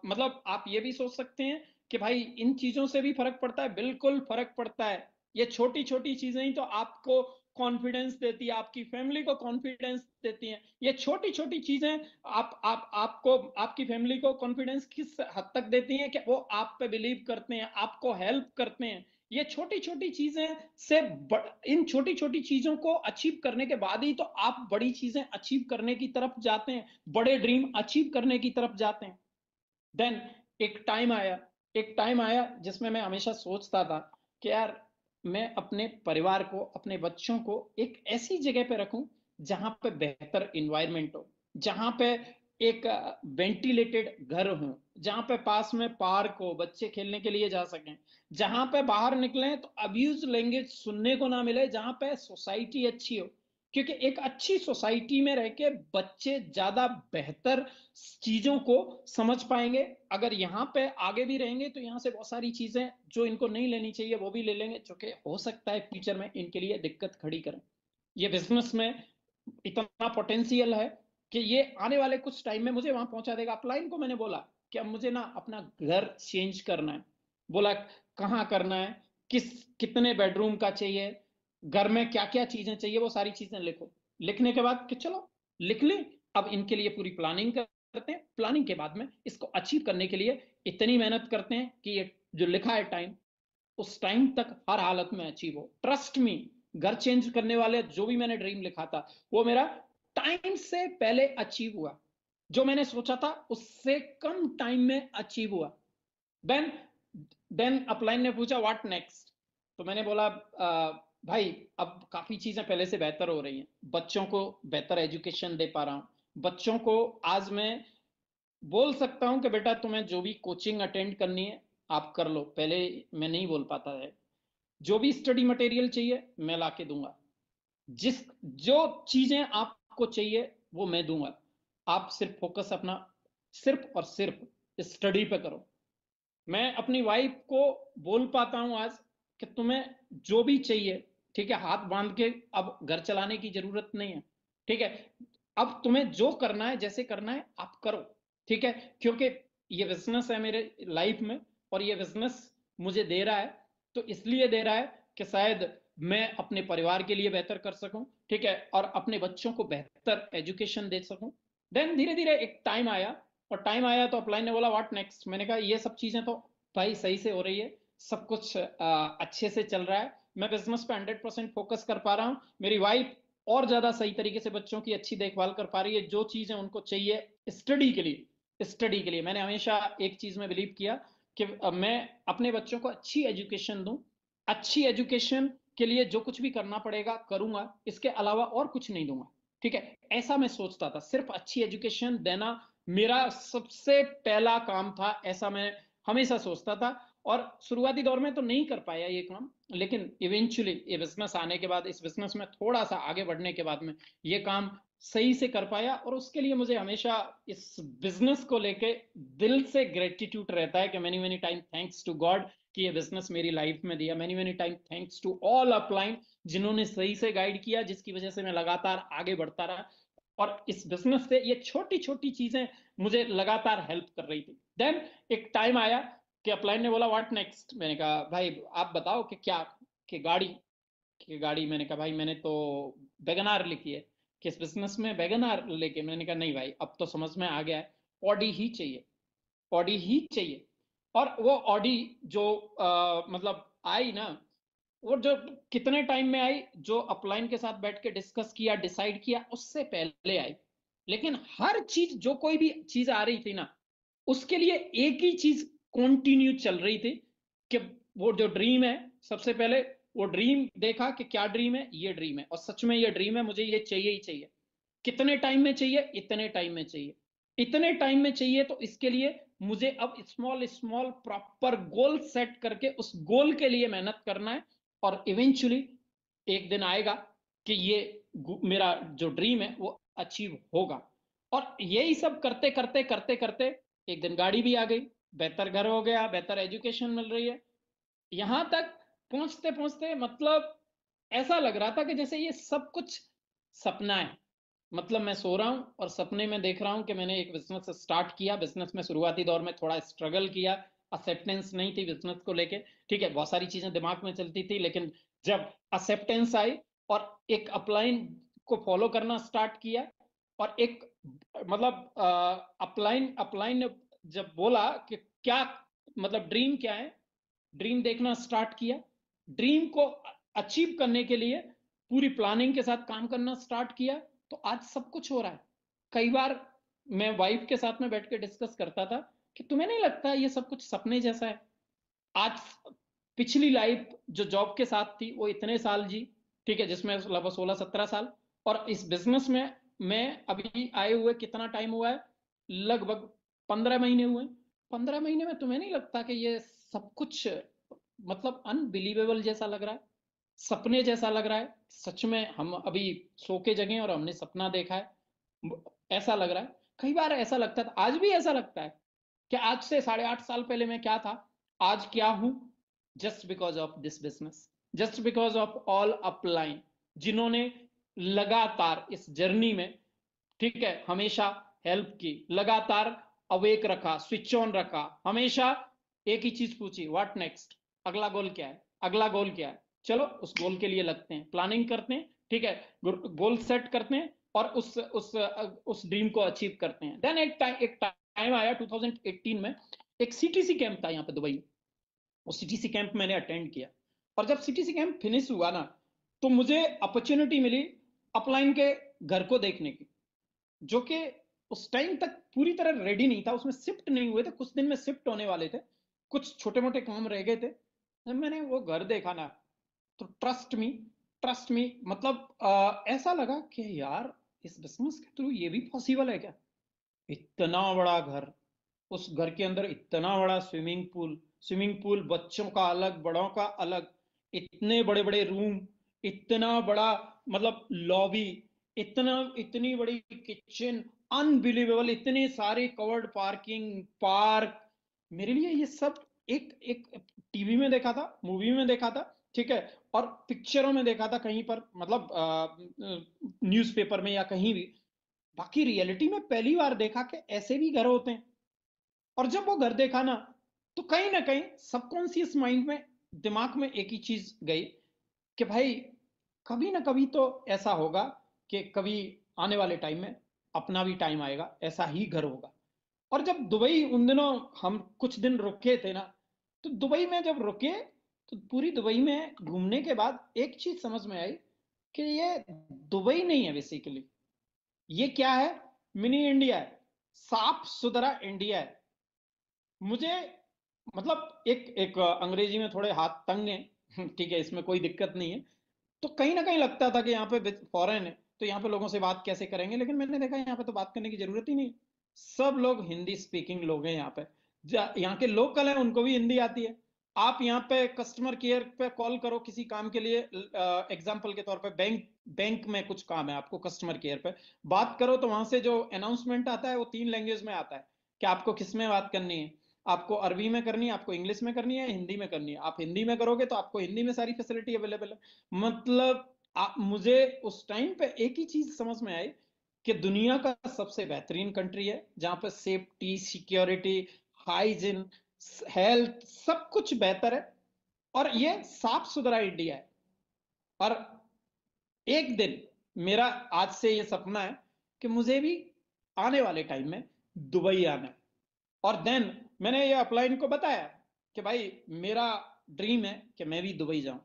मतलब आप ये भी सोच सकते हैं कि भाई इन चीजों से भी फर्क पड़ता है। बिल्कुल फर्क पड़ता है। ये छोटी छोटी चीजें ही तो आपको कॉन्फिडेंस देती है, आपकी फैमिली को कॉन्फिडेंस देती हैं। ये छोटी छोटी चीजें आपको आपकी फैमिली को कॉन्फिडेंस किस हद तक देती हैं कि वो आप पे बिलीव करते हैं, आपको हेल्प करते हैं। ये छोटी छोटी चीजें से इन छोटी छोटी चीजों को अचीव करने के बाद ही तो आप बड़ी चीजें अचीव करने की तरफ जाते हैं, बड़े ड्रीम अचीव करने की तरफ जाते हैं। देन एक टाइम आया एक टाइम आया जिसमें मैं हमेशा सोचता था कि यार मैं अपने परिवार को, अपने बच्चों को एक ऐसी जगह पे रखूं जहां पे बेहतर इन्वायरमेंट हो, जहां पे एक वेंटिलेटेड घर हो, जहां पे पास में पार्क हो, बच्चे खेलने के लिए जा सकें, जहां पे बाहर निकलें तो अब्यूज लैंग्वेज सुनने को ना मिले, जहां पे सोसाइटी अच्छी हो। क्योंकि एक अच्छी सोसाइटी में रह के बच्चे ज्यादा बेहतर चीजों को समझ पाएंगे। अगर यहाँ पे आगे भी रहेंगे तो यहाँ से बहुत सारी चीजें जो इनको नहीं लेनी चाहिए वो भी ले लेंगे, जो कि हो सकता है फ्यूचर में इनके लिए दिक्कत खड़ी करें। ये बिजनेस में इतना पोटेंशियल है कि ये आने वाले कुछ टाइम में मुझे वहां पहुंचा देगा। अपलाइन को मैंने बोला कि अब मुझे ना अपना घर चेंज करना है। बोला कहाँ करना है, कितने बेडरूम का चाहिए, घर में क्या क्या चीजें चाहिए, वो सारी चीजें लिखो। लिखने के बाद कि चलो लिख लें, अब इनके लिए पूरी प्लानिंग करते हैं। प्लानिंग के बाद में इसको अचीव करने के लिए इतनी मेहनत करते हैं कि ये जो लिखा है टाइम, उस टाइम तक हर हालत में अचीव हो। ट्रस्ट मी, घर चेंज करने वाले जो भी मैंने ड्रीम लिखा था वो मेरा टाइम से पहले अचीव हुआ। जो मैंने सोचा था उससे कम टाइम में अचीव हुआ। देन देन अपलाइन ने पूछा व्हाट नेक्स्ट। तो मैंने बोला भाई अब काफी चीजें पहले से बेहतर हो रही हैं, बच्चों को बेहतर एजुकेशन दे पा रहा हूं। बच्चों को आज मैं बोल सकता हूं कि बेटा तुम्हें जो भी कोचिंग अटेंड करनी है आप कर लो। पहले मैं नहीं बोल पाता है, जो भी स्टडी मटेरियल चाहिए मैं ला के दूंगा। जिस जो चीजें आपको चाहिए वो मैं दूंगा, आप सिर्फ फोकस अपना सिर्फ और सिर्फ स्टडी पे करो। मैं अपनी वाइफ को बोल पाता हूं आज कि तुम्हें जो भी चाहिए, ठीक है, हाथ बांध के अब घर चलाने की जरूरत नहीं है, ठीक है, अब तुम्हें जो करना है जैसे करना है आप करो, ठीक है, क्योंकि ये बिजनेस है मेरे लाइफ में, और ये बिजनेस मुझे दे रहा है, तो इसलिए दे रहा है कि शायद मैं अपने परिवार के लिए बेहतर कर सकूं, ठीक है, और अपने बच्चों को बेहतर एजुकेशन दे सकूं। देन धीरे धीरे एक टाइम आया, और टाइम आया तो अपलाइन ने बोला व्हाट नेक्स्ट। मैंने कहा ये सब चीजें तो भाई सही से हो रही है, सब कुछ अच्छे से चल रहा है, मैं बिजनेस पे 100% फोकस कर पा रहा हूँ, मेरी वाइफ और ज्यादा सही तरीके से बच्चों की अच्छी देखभाल कर पा रही है, जो चीजें उनको चाहिए स्टडी के लिए, स्टडी के लिए मैंने हमेशा एक चीज में बिलीव किया कि मैं अपने बच्चों को अच्छी एजुकेशन दूं, अच्छी एजुकेशन के लिए जो कुछ भी करना पड़ेगा करूंगा, इसके अलावा और कुछ नहीं दूंगा, ठीक है, ऐसा मैं सोचता था, सिर्फ अच्छी एजुकेशन देना मेरा सबसे पहला काम था, ऐसा मैं हमेशा सोचता था। और शुरुआती दौर में तो नहीं कर पाया ये काम, लेकिन इवेंचुअली ये बिजनेस आने के बाद, इस बिजनेस में थोड़ा सा आगे बढ़ने के बाद में ये काम सही से कर पाया, और उसके लिए मुझे हमेशा इस बिजनेस को लेके दिल से ग्रेटिट्यूड रहता है कि many many time thanks to God कि ये बिजनेस मेरी लाइफ में दिया, many many time thanks to all upline जिन्होंने सही से गाइड किया, जिसकी वजह से मैं लगातार आगे बढ़ता रहा, और इस बिजनेस से ये छोटी छोटी चीजें मुझे लगातार हेल्प कर रही थी। देन एक टाइम आया कि अपलाइन ने बोला व्हाट नेक्स्ट। मैंने कहा भाई आप बताओ कि क्या, कि गाड़ी, कि गाड़ी। मैंने कहा भाई मैंने तो वैगनार लिखी है, किस बिजनेस में वैगनार लेके। मैंने कहा नहीं भाई अब तो समझ में आ गया है, ऑडी ही चाहिए, ऑडी ही चाहिए। और वो ऑडी जो मतलब आई ना, वो जो कितने टाइम में आई, जो अपलाइन के साथ बैठ के डिस्कस किया डिसाइड किया उससे पहले आई। लेकिन हर चीज, जो कोई भी चीज आ रही थी ना, उसके लिए एक ही चीज कंटिन्यू चल रही थी कि वो जो ड्रीम है, सबसे पहले वो ड्रीम देखा कि क्या ड्रीम है, ये ड्रीम है, और सच में ये ड्रीम है, मुझे ये चाहिए ही चाहिए। कितने टाइम में चाहिए, इतने टाइम में चाहिए, इतने टाइम में चाहिए, तो इसके लिए मुझे अब small small proper goal set करके उस गोल के लिए मेहनत करना है, और इवेंचुअली एक दिन आएगा कि ये मेरा जो ड्रीम है वो अचीव होगा। और यही सब करते करते करते करते एक दिन गाड़ी भी आ गई, बेहतर घर हो गया, बेहतर एजुकेशन मिल रही है, यहां तक पहुंचते पहुंचते मतलब ऐसा लग रहा था कि जैसे ये सब कुछ सपना है। मतलब मैं सो रहा हूं और सपने में देख रहा हूं कि मैंने एक बिजनेस स्टार्ट किया, बिजनेस में शुरुआती दौर में थोड़ा स्ट्रगल किया, एक्सेप्टेंस नहीं थी बिजनेस को लेके, ठीक है, बहुत सारी चीजें दिमाग में चलती थी, लेकिन जब एक्सेप्टेंस आई और एक अपलाइन को फॉलो करना स्टार्ट किया, और एक मतलब अपलाइन अपलाइन ने जब बोला कि क्या मतलब ड्रीम क्या है, ड्रीम देखना स्टार्ट किया, ड्रीम को अचीव करने के लिए पूरी प्लानिंग के साथ काम करना स्टार्ट किया, तो आज सब कुछ हो रहा है। कई बार मैं वाइफ के साथ में बैठ के डिस्कस करता था कि तुम्हें नहीं लगता ये सब कुछ सपने जैसा है। आज पिछली लाइफ जो जॉब के साथ थी वो इतने साल जी, ठीक है, जिसमें लगभग 16-17 साल, और इस बिजनेस में मैं अभी आए हुए कितना टाइम हुआ है, लगभग 15 महीने हुए। 15 महीने में तुम्हें नहीं लगता कि ये सब कुछ मतलब अनबिलीवेबल जैसा लग रहा है, सपने जैसा लग रहा है, सच में हम अभी सो के जगे और हमने सपना देखा है, ऐसा लग रहा है। कई बार ऐसा लगता था, आज भी ऐसा लगता है कि आज से 8.5 साल पहले मैं क्या था, आज क्या हूं, just because of this business, just because of all upline, जिन्होंने लगातार इस जर्नी में, ठीक है, हमेशा हेल्प की, लगातार अवेक रखा, स्विच ऑन रखा, हमेशा एक ही चीज पूछी व्हाट नेक्स्ट, अगला गोल क्या है, अगला गोल क्या है, चलो उस गोल के लिए लगते हैं, प्लानिंग करते हैं, ठीक है, गोल सेट करते हैं, और उस ड्रीम को अचीव करते हैं। देन एक टाइम आया 2018 में, एक सीटीसी कैंप था यहाँ पे दुबई में, वो सीटीसी कैंप मैंने अटेंड किया, और जब सीटीसी कैंप फिनिश हुआ ना, तो मुझे अपॉर्चुनिटी मिली अपलाइन के घर को देखने की, जो कि उस टाइम तक पूरी तरह रेडी नहीं था, उसमें शिफ्ट नहीं हुए थे, कुछ दिन में शिफ्ट होने वाले थे, कुछ छोटे मोटे काम रह गए थे। जब मैंने वो घर देखा ना, तो ट्रस्ट मी मतलब ऐसा लगा कि यार इस बिजनेस के थ्रू ये भी पॉसिबल है क्या। इतना बड़ा घर, उस घर के अंदर इतना बड़ा स्विमिंग पूल बच्चों का अलग, बड़ों का अलग, इतने बड़े बड़े रूम, इतना बड़ा मतलब लॉबी, इतनी बड़ी किचन, अनबिलीवेबल, इतने सारे कवर्ड पार्किंग, पार्क। मेरे लिए ये सब एक एक टीवी में देखा था, मूवी में देखा था, ठीक है, और पिक्चरों में देखा था कहीं पर, मतलब न्यूज़पेपर में या कहीं भी। बाकी रियलिटी में पहली बार देखा कि ऐसे भी घर होते हैं। और जब वो घर देखा तो कहीं ना कहीं सबकॉन्शियस माइंड में, दिमाग में एक ही चीज गई कि भाई कभी ना कभी तो ऐसा होगा कि कभी आने वाले टाइम में अपना भी टाइम आएगा, ऐसा ही घर होगा। और जब दुबई उन दिनों हम कुछ दिन रुके थे ना, तो दुबई में जब रुके तो पूरी दुबई में घूमने के बाद एक चीज समझ में आई कि ये दुबई नहीं है बेसिकली, ये क्या है, मिनी इंडिया है, साफ सुथरा इंडिया है। मुझे मतलब एक एक अंग्रेजी में थोड़े हाथ तंग हैं ठीक है, इसमें कोई दिक्कत नहीं है। तो कहीं ना कहीं लगता था कि यहाँ पे फॉरेन है तो यहाँ पे लोगों से बात कैसे करेंगे, लेकिन मैंने देखा यहाँ पे तो बात करने की जरूरत ही नहीं। सब लोग हिंदी स्पीकिंग लोग हैं यहाँ पे। यहाँ के लोकल हैं, उनको भी हिंदी आती है। आप यहाँ पे कस्टमर केयर पे कॉल करो किसी काम के लिए, एग्जाम्पल के तौर पे बैंक बैंक में कुछ काम है आपको, कस्टमर केयर पे बात करो तो वहां से जो अनाउंसमेंट आता है वो 3 लैंग्वेज में आता है कि आपको किस में बात करनी है। आपको अरबी में करनी है, आपको इंग्लिश में करनी है, हिंदी में करनी है। आप हिंदी में करोगे तो आपको हिंदी में सारी फैसिलिटी अवेलेबल है। मतलब मुझे उस टाइम पे एक ही चीज समझ में आई कि दुनिया का सबसे बेहतरीन कंट्री है जहां पे सेफ्टी, सिक्योरिटी, हाइजीन, हेल्थ सब कुछ बेहतर है, और ये साफ सुथरा इंडिया है। और एक दिन मेरा आज से ये सपना है कि मुझे भी आने वाले टाइम में दुबई आना है। और देन मैंने ये अपलाइन को बताया कि भाई मेरा ड्रीम है कि मैं भी दुबई जाऊं।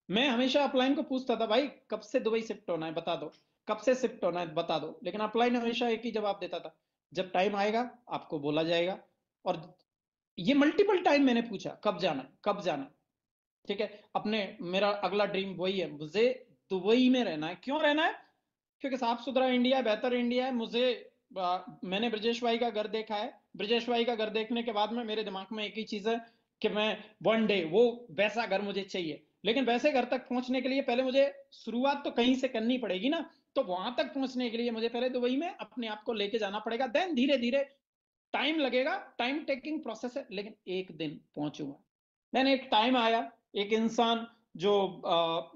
मैं हमेशा अपलाइन को पूछता था, भाई कब से दुबई शिफ्ट होना है बता दो, कब से शिफ्ट होना है बता दो, लेकिन अपलाइन हमेशा एक ही जवाब देता था, जब टाइम आएगा आपको बोला जाएगा। और ये मल्टीपल टाइम मैंने पूछा कब जाना है, कब जाना है, ठीक है। अपने मेरा अगला ड्रीम वही है, मुझे दुबई में रहना है। क्यों रहना है? क्योंकि साफ सुथरा इंडिया है, बेहतर इंडिया है। मुझे मैंने ब्रजेश भाई का घर देखा है। ब्रजेश भाई का घर देखने के बाद में मेरे दिमाग में एक ही चीज है कि मैं वन डे वो वैसा घर मुझे चाहिए। लेकिन वैसे घर तक पहुंचने के लिए पहले मुझे शुरुआत तो कहीं से करनी पड़ेगी ना। तो वहां तक पहुंचने के लिए मुझे पहले दुबई में अपने आप को लेके जाना पड़ेगा, देन धीरे धीरे टाइम लगेगा, टाइम टेकिंग प्रोसेस है, लेकिन एक दिन पहुंचूंगा। देन एक टाइम आया, एक इंसान जो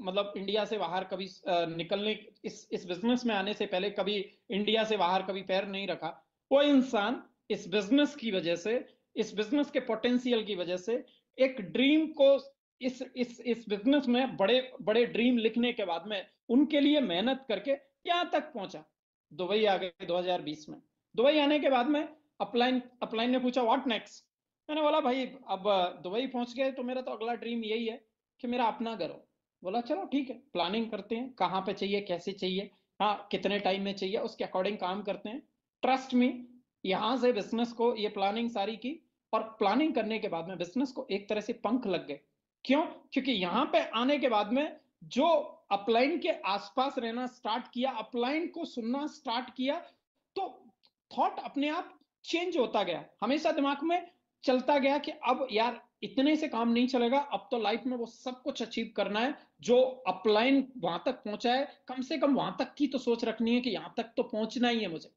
मतलब इंडिया से बाहर कभी निकलने, इस बिजनेस में आने से पहले कभी इंडिया से बाहर कभी पैर नहीं रखा, वो इंसान इस बिजनेस की वजह से, इस बिजनेस के पोटेंशियल की वजह से एक ड्रीम को, इस बिजनेस में बड़े बड़े ड्रीम लिखने के बाद में उनके लिए मेहनत करके यहाँ तक पहुंचा। दुबई आ गए 2020 में। दुबई आने के बाद में अपलाइन अपलाइन ने पूछा व्हाट नेक्स्ट। मैंने बोला भाई अब दुबई पहुंच गए तो मेरा तो अगला ड्रीम यही है कि मेरा अपना घर हो। बोला चलो ठीक है, प्लानिंग करते हैं, कहाँ पे चाहिए, कैसे चाहिए, हाँ कितने टाइम में चाहिए, उसके अकॉर्डिंग काम करते हैं। ट्रस्ट मी, यहां से बिजनेस को ये प्लानिंग सारी की, और प्लानिंग करने के बाद में बिजनेस को एक तरह से पंख लग गए। क्यों? क्योंकि यहां पे आने के बाद में जो अपलाइन के आसपास रहना स्टार्ट किया, अपलाइन को सुनना स्टार्ट किया, तो थॉट अपने आप चेंज होता गया। हमेशा दिमाग में चलता गया कि अब यार इतने से काम नहीं चलेगा, अब तो लाइफ में वो सब कुछ अचीव करना है जो अपलाइन वहां तक पहुंचा है। कम से कम वहां तक की तो सोच रखनी है कि यहां तक तो पहुंचना ही है मुझे।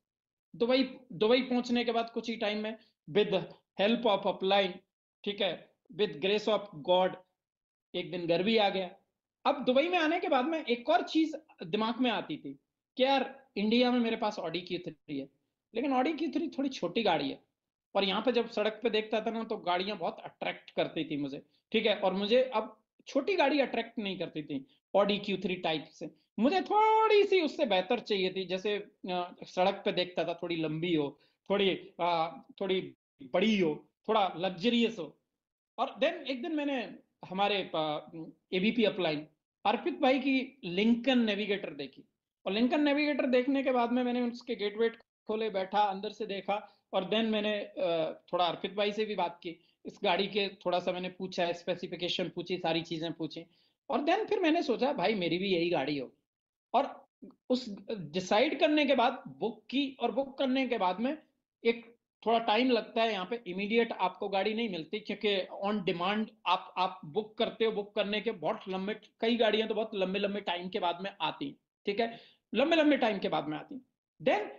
दुबई दुबई पहुंचने के बाद कुछ ही टाइम में, विद हेल्प ऑफ अपलाइन, ठीक है, विद ग्रेस ऑफ गॉड, एक दिन घर भी आ गया। अब दुबई में आने के बाद में एक और चीज दिमाग में आती थी कि यार इंडिया में मेरे पास ऑडी Q3 है, लेकिन ऑडी Q3 थोड़ी छोटी गाड़ी है। और यहाँ पे जब सड़क पे देखता था ना तो गाड़ियां बहुत अट्रैक्ट करती थी मुझे, ठीक है। और मुझे अब छोटी गाड़ी अट्रैक्ट नहीं करती थी ऑडी Q3 टाइप से। मुझे थोड़ी सी उससे बेहतर चाहिए थी, जैसे सड़क पे देखता था थोड़ी लंबी हो, थोड़ी थोड़ी बड़ी हो, थोड़ा लग्जरियस हो। और देन एक दिन मैंने हमारे एबीपी अपलाइन अर्पित भाई की लिंकन नेविगेटर देखी। और लिंकन नेविगेटर देखने के बाद में मैंने उसके गेट वेट खोले, बैठा अंदर से देखा। और देन मैंने थोड़ा अर्पित भाई से भी बात की, इस गाड़ी के थोड़ा सा मैंने पूछा, स्पेसिफिकेशन पूछी, सारी चीजें पूछी। और देन फिर मैंने सोचा भाई मेरी भी यही गाड़ी हो। और उस डिसाइड करने के बाद बुक की, और बुक करने के बाद में एक थोड़ा टाइम लगता है यहाँ पे, इमीडिएट आपको गाड़ी नहीं मिलती, क्योंकि ऑन डिमांड आप बुक करते हो, बुक करने के बहुत लंबे, कई गाड़ियां तो बहुत लंबे लंबे टाइम के बाद में आती, ठीक है, लंबे लंबे टाइम के बाद में आती। देन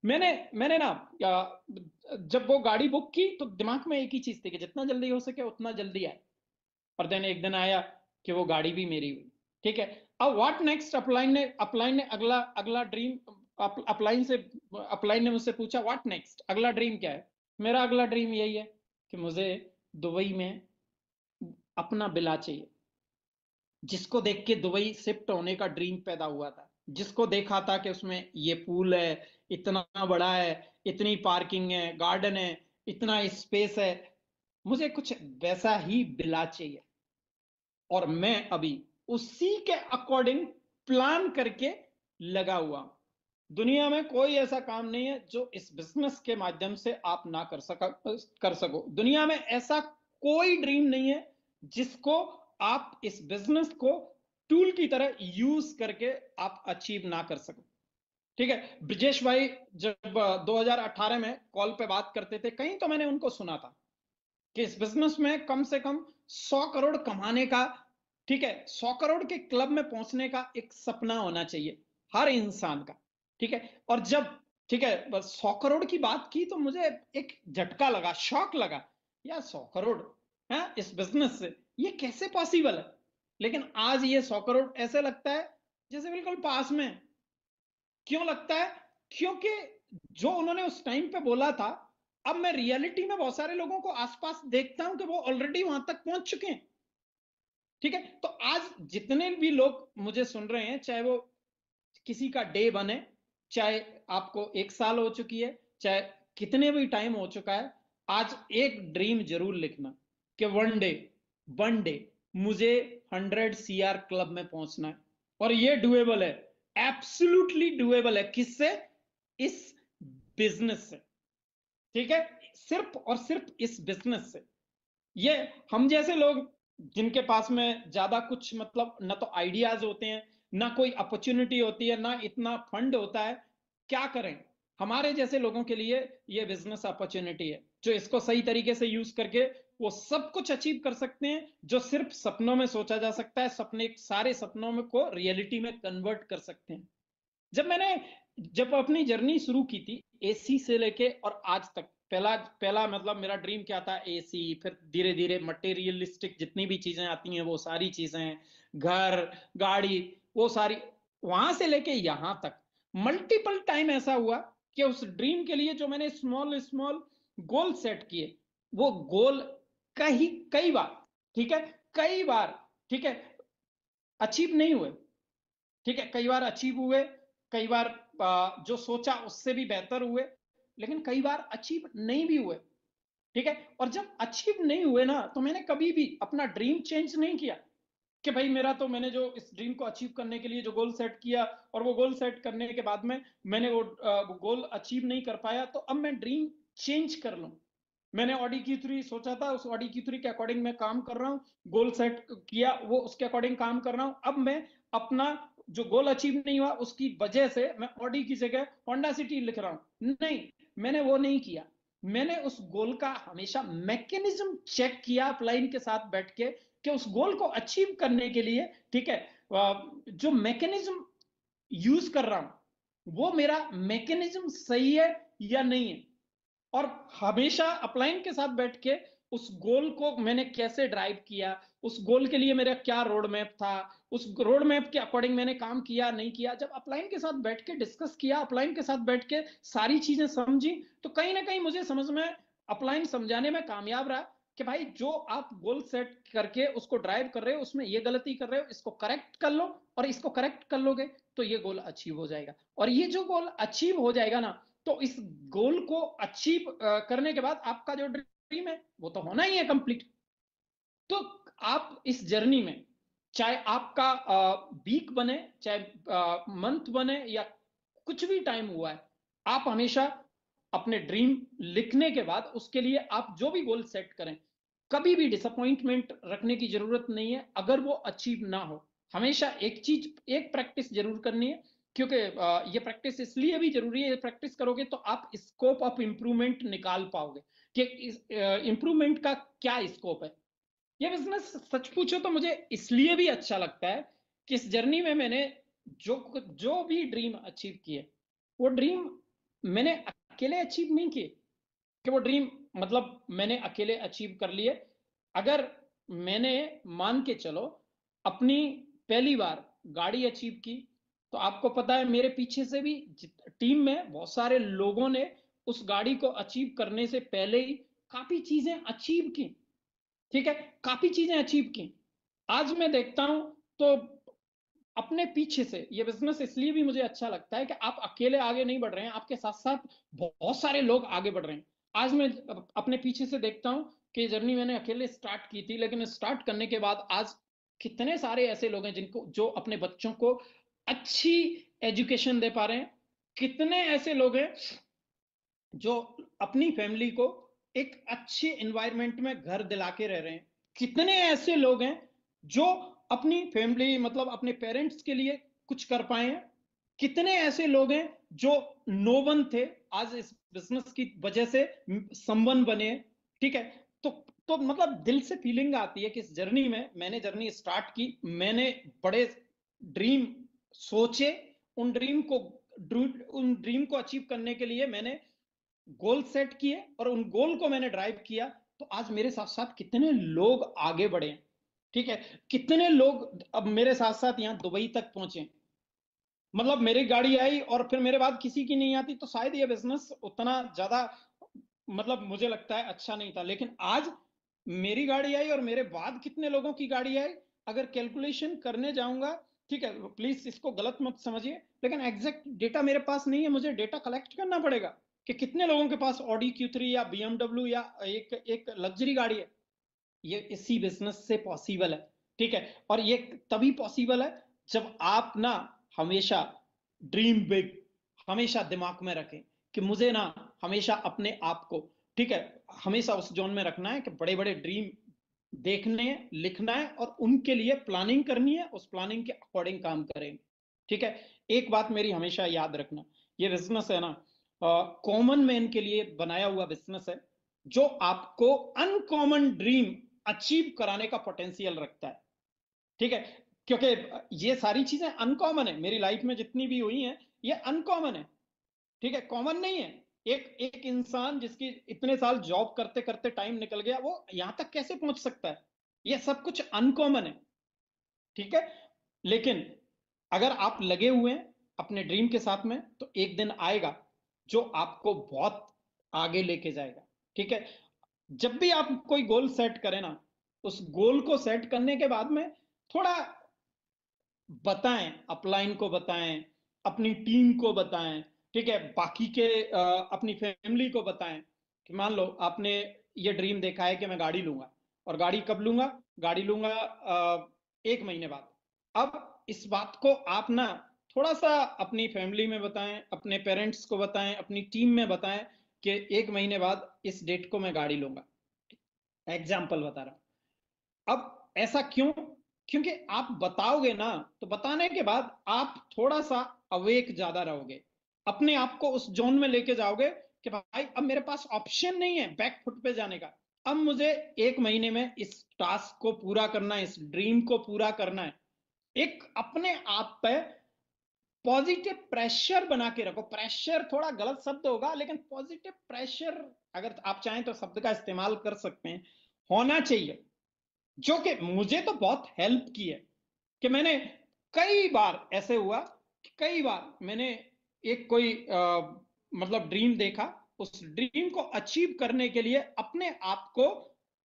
मैंने मैंने ना जब वो गाड़ी बुक की तो दिमाग में एक ही चीज थी कि जितना जल्दी हो सके उतना जल्दी आए। और देन एक दिन आया कि वो गाड़ी भी मेरी हुई, ठीक है। अब व्हाट नेक्स्ट, अपलाइन ने अगला अगला ड्रीम, अपलाइन ने मुझसे पूछा व्हाट नेक्स्ट, अगला ड्रीम क्या है। मेरा अगला ड्रीम यही है कि मुझे दुबई में अपना विला चाहिए, जिसको देख के दुबई शिफ्ट होने का ड्रीम पैदा हुआ था, जिसको देखा था कि उसमें ये पूल है, इतना बड़ा है, इतनी पार्किंग है, गार्डन है, इतना स्पेस है, मुझे कुछ वैसा ही विला चाहिए। और मैं अभी उसी के अकॉर्डिंग प्लान करके लगा हुआ हूं। दुनिया में कोई ऐसा काम नहीं है जो इस बिजनेस के माध्यम से आप ना कर सको। दुनिया में ऐसा कोई ड्रीम नहीं है जिसको आप इस बिजनेस को टूल की तरह यूज करके आप अचीव ना कर सको, ठीक है। ब्रिजेश भाई जब 2018 में कॉल पे बात करते थे, कहीं तो मैंने उनको सुना था कि इस बिजनेस में कम से कम 100 करोड़ कमाने का, ठीक है, 100 करोड़ के क्लब में पहुंचने का एक सपना होना चाहिए हर इंसान का, ठीक है। और जब, ठीक है, बस 100 करोड़ की बात की तो मुझे एक झटका लगा, शॉक लगा, यार 100 करोड़ है इस बिजनेस से, ये कैसे पॉसिबल है। लेकिन आज ये 100 करोड़ ऐसे लगता है जैसे बिल्कुल पास में है। क्यों लगता है? क्योंकि जो उन्होंने उस टाइम पे बोला था, अब मैं रियलिटी में बहुत सारे लोगों को आसपास देखता हूं कि वो ऑलरेडी वहां तक पहुंच चुके हैं, ठीक है। तो आज जितने भी लोग मुझे सुन रहे हैं, चाहे वो किसी का डे बने, चाहे आपको 1 साल हो चुकी है, चाहे कितने भी टाइम हो चुका है, आज एक ड्रीम जरूर लिखना कि वन डे मुझे 100 CR क्लब में पहुंचना है। और ये डुएबल है, एब्सोल्युटली डुएबल है। किससे? इस बिजनेस से, ठीक है, सिर्फ और सिर्फ इस बिजनेस से। ये हम जैसे लोग जिनके पास में ज्यादा कुछ मतलब ना तो आइडियाज होते हैं, ना कोई अपॉर्चुनिटी होती है, ना इतना फंड होता है, क्या करें? हमारे जैसे लोगों के लिए ये बिजनेस अपॉर्चुनिटी है, जो इसको सही तरीके से यूज करके वो सब कुछ अचीव कर सकते हैं जो सिर्फ सपनों में सोचा जा सकता है। सपने, सारे सपनों में को रियलिटी में कन्वर्ट कर सकते हैं। जब अपनी जर्नी शुरू की थी एसी से लेके और आज तक, पहला पहला मतलब मेरा ड्रीम क्या था? एसी, फिर धीरे धीरे मटेरियलिस्टिक जितनी भी चीजें आती हैं वो सारी चीजें, घर, गाड़ी, वो सारी, वहां से लेके यहां तक मल्टीपल टाइम ऐसा हुआ कि उस ड्रीम के लिए जो मैंने स्मॉल स्मॉल गोल सेट किए, वो गोल कई कई बार, ठीक है, कई बार, ठीक है, अचीव नहीं हुए, ठीक है, कई बार अचीव हुए, कई बार जो सोचा उससे भी बेहतर हुए, लेकिन कई बार अचीव नहीं भी हुए, ठीक है। और जब अचीव नहीं हुए ना, तो मैंने कभी भी अपना ड्रीम चेंज नहीं किया कि भाई मेरा तो, मैंने जो इस ड्रीम को अचीव करने के लिए जो गोल सेट किया और वो गोल सेट करने के बाद में मैंने वो गोल अचीव नहीं कर पाया, तो अब मैं ड्रीम चेंज कर लूं। मैंने ऑडी Q3 सोचा था, उस ऑडी Q3 के अकॉर्डिंग मैं काम कर रहा हूँ, गोल सेट किया वो उसके अकॉर्डिंग काम कर रहा हूँ। अब मैं अपना जो गोल अचीव नहीं हुआ उसकी वजह से मैं ऑडी की जगह होंडा सिटी लिख रहा हूँ, नहीं, मैंने वो नहीं किया। मैंने उस गोल का हमेशा मैकेनिज्म चेक किया अपलाइन के साथ बैठ के कि उस गोल को अचीव करने के लिए, ठीक है, जो मैकेनिज्म यूज कर रहा हूं वो मेरा मैकेनिज्म सही है या नहीं है। और हमेशा अपलाइन के साथ बैठ के उस गोल को मैंने कैसे ड्राइव किया, उस गोल के लिए मेरा क्या रोड मैप था, उस रोड मैप के अकॉर्डिंग मैंने काम किया नहीं किया, जब अपलाइन के साथ बैठ के डिस्कस किया, अपलाइन के साथ बैठ के सारी चीजें समझी, तो कहीं ना कहीं मुझे समझ में, अपलाइन समझाने में कामयाब रहा कि भाई जो आप गोल सेट करके उसको ड्राइव कर रहे हो उसमें ये गलती कर रहे हो, इसको करेक्ट कर लो, और इसको करेक्ट कर लोगे तो ये गोल अचीव हो जाएगा। और ये जो गोल अचीव हो जाएगा ना, तो इस गोल को अचीव करने के बाद आपका जो ड्रीम है वो तो होना ही है कंप्लीट। तो आप इस जर्नी में, चाहे आपका वीक बने, चाहे मंथ बने, या कुछ भी टाइम हुआ है, आप हमेशा अपने ड्रीम लिखने के बाद उसके लिए आप जो भी गोल सेट करें, कभी भी डिसअपॉइंटमेंट रखने की जरूरत नहीं है अगर वो अचीव ना हो। हमेशा एक चीज, एक प्रैक्टिस जरूर करनी है क्योंकि ये प्रैक्टिस इसलिए भी जरूरी है, प्रैक्टिस करोगे तो आप स्कोप ऑफ इंप्रूवमेंट निकाल पाओगे कि इस इंप्रूवमेंट का क्या स्कोप है। ये बिजनेस सच पूछो तो मुझे इसलिए भी अच्छा लगता है कि इस जर्नी में मैंने जो जो भी ड्रीम अचीव किए, वो ड्रीम मैंने अकेले अचीव नहीं किए कि वो ड्रीम मतलब मैंने अकेले अचीव कर लिए। अगर मैंने मान के चलो अपनी पहली बार गाड़ी अचीव की, तो आपको पता है मेरे पीछे से भी टीम में बहुत सारे लोगों ने उस गाड़ी को अचीव करने से पहले ही काफी चीजें अचीव की। ठीक है, काफी चीजें अचीव की। आज मैं देखता हूं तो अपने पीछे से ये बिजनेस इसलिए भी मुझे अच्छा लगता है कि आप अकेले आगे नहीं बढ़ रहे हैं, आपके साथ साथ बहुत सारे लोग आगे बढ़ रहे हैं। आज मैं अपने पीछे से देखता हूं कि जर्नी मैंने अकेले स्टार्ट की थी, लेकिन स्टार्ट करने के बाद आज कितने सारे ऐसे लोग हैं जिनको जो अपने बच्चों को अच्छी एजुकेशन दे पा रहे हैं। कितने ऐसे लोग हैं जो अपनी फैमिली को एक अच्छे एनवायरनमेंट में घर दिला के रह रहे हैं। कितने ऐसे लोग हैं जो अपनी फैमिली मतलब अपने पेरेंट्स के लिए कुछ कर पाए हैं। कितने ऐसे लोग हैं जो नो वन थे, आज इस बिजनेस की वजह से संवन बने। ठीक है, तो मतलब दिल से फीलिंग आती है कि इस जर्नी में मैंने जर्नी स्टार्ट की, मैंने बड़े ड्रीम सोचे, उन ड्रीम को अचीव करने के लिए मैंने गोल सेट किए और उन गोल को मैंने ड्राइव किया। तो आज मेरे साथ साथ कितने लोग आगे बढ़े हैं। ठीक है, कितने लोग अब मेरे साथ साथ यहाँ दुबई तक पहुंचे। मतलब मेरी गाड़ी आई और फिर मेरे बाद किसी की नहीं आती तो शायद ये बिजनेस उतना ज्यादा मतलब मुझे लगता है अच्छा नहीं था। लेकिन आज मेरी गाड़ी आई और मेरे बाद कितने लोगों की गाड़ी आई, अगर कैलकुलेशन करने जाऊंगा, ठीक है प्लीज इसको गलत मत समझिए, लेकिन एग्जैक्ट डेटा मेरे पास नहीं है, मुझे डेटा कलेक्ट करना पड़ेगा कि कितने लोगों के पास ऑडी Q3 या BMW या एक एक लग्जरी गाड़ी है। ये इसी बिजनेस से पॉसिबल है। ठीक है, और ये तभी पॉसिबल है जब आप ना हमेशा ड्रीम बिग हमेशा दिमाग में रखें कि मुझे ना हमेशा अपने आप को, ठीक है, हमेशा उस जोन में रखना है कि बड़े बड़े ड्रीम देखने हैं, लिखना है और उनके लिए प्लानिंग करनी है, उस प्लानिंग के अकॉर्डिंग काम करेंगे। ठीक है, एक बात मेरी हमेशा याद रखना, ये बिजनेस है ना कॉमन मैन के लिए बनाया हुआ बिजनेस है जो आपको अनकॉमन ड्रीम अचीव कराने का पोटेंशियल रखता है। ठीक है, क्योंकि ये सारी चीजें अनकॉमन है, मेरी लाइफ में जितनी भी हुई हैं ये अनकॉमन है। ठीक है, कॉमन नहीं है। एक एक इंसान जिसकी इतने साल जॉब करते करते टाइम निकल गया, वो यहां तक कैसे पहुंच सकता है? ये सब कुछ अनकॉमन है। ठीक है, लेकिन अगर आप लगे हुए हैं अपने ड्रीम के साथ में तो एक दिन आएगा जो आपको बहुत आगे लेके जाएगा। ठीक है, जब भी आप कोई गोल सेट करें ना, उस गोल को सेट करने के बाद में थोड़ा बताएं, अपलाइन को बताएं, अपनी टीम को बताएं, ठीक है, बाकी के अपनी फैमिली को बताएं कि मान लो आपने ये ड्रीम देखा है कि मैं गाड़ी लूंगा, और गाड़ी कब लूंगा? गाड़ी लूंगा 1 महीने बाद। अब इस बात को आप ना थोड़ा सा अपनी फैमिली में बताएं, अपने पेरेंट्स को बताएं, अपनी टीम में बताएं कि 1 महीने बाद इस डेट को मैं गाड़ी लूंगा। एग्जाम्पल बता रहा हूं। अब ऐसा क्यों? क्योंकि आप बताओगे ना तो बताने के बाद आप थोड़ा सा अवेक ज्यादा रहोगे, अपने आप को उस जोन में लेके जाओगे कि भाई अब मेरे पास ऑप्शन नहीं है बैक फुट पे जाने का। अब मुझे 1 महीने में इस टास्क को पूरा करना है, इस ड्रीम को पूरा करना है। एक अपने आप पे पॉजिटिव प्रेशर बना के रखो। प्रेशर थोड़ा गलत शब्द होगा, लेकिन पॉजिटिव प्रेशर अगर आप चाहें तो शब्द का इस्तेमाल कर सकते हैं, होना चाहिए। जो कि मुझे तो बहुत हेल्प की है कि मैंने कई बार ऐसे हुआ कि कई बार मैंने एक कोई मतलब ड्रीम देखा, उस ड्रीम को अचीव करने के लिए अपने आप को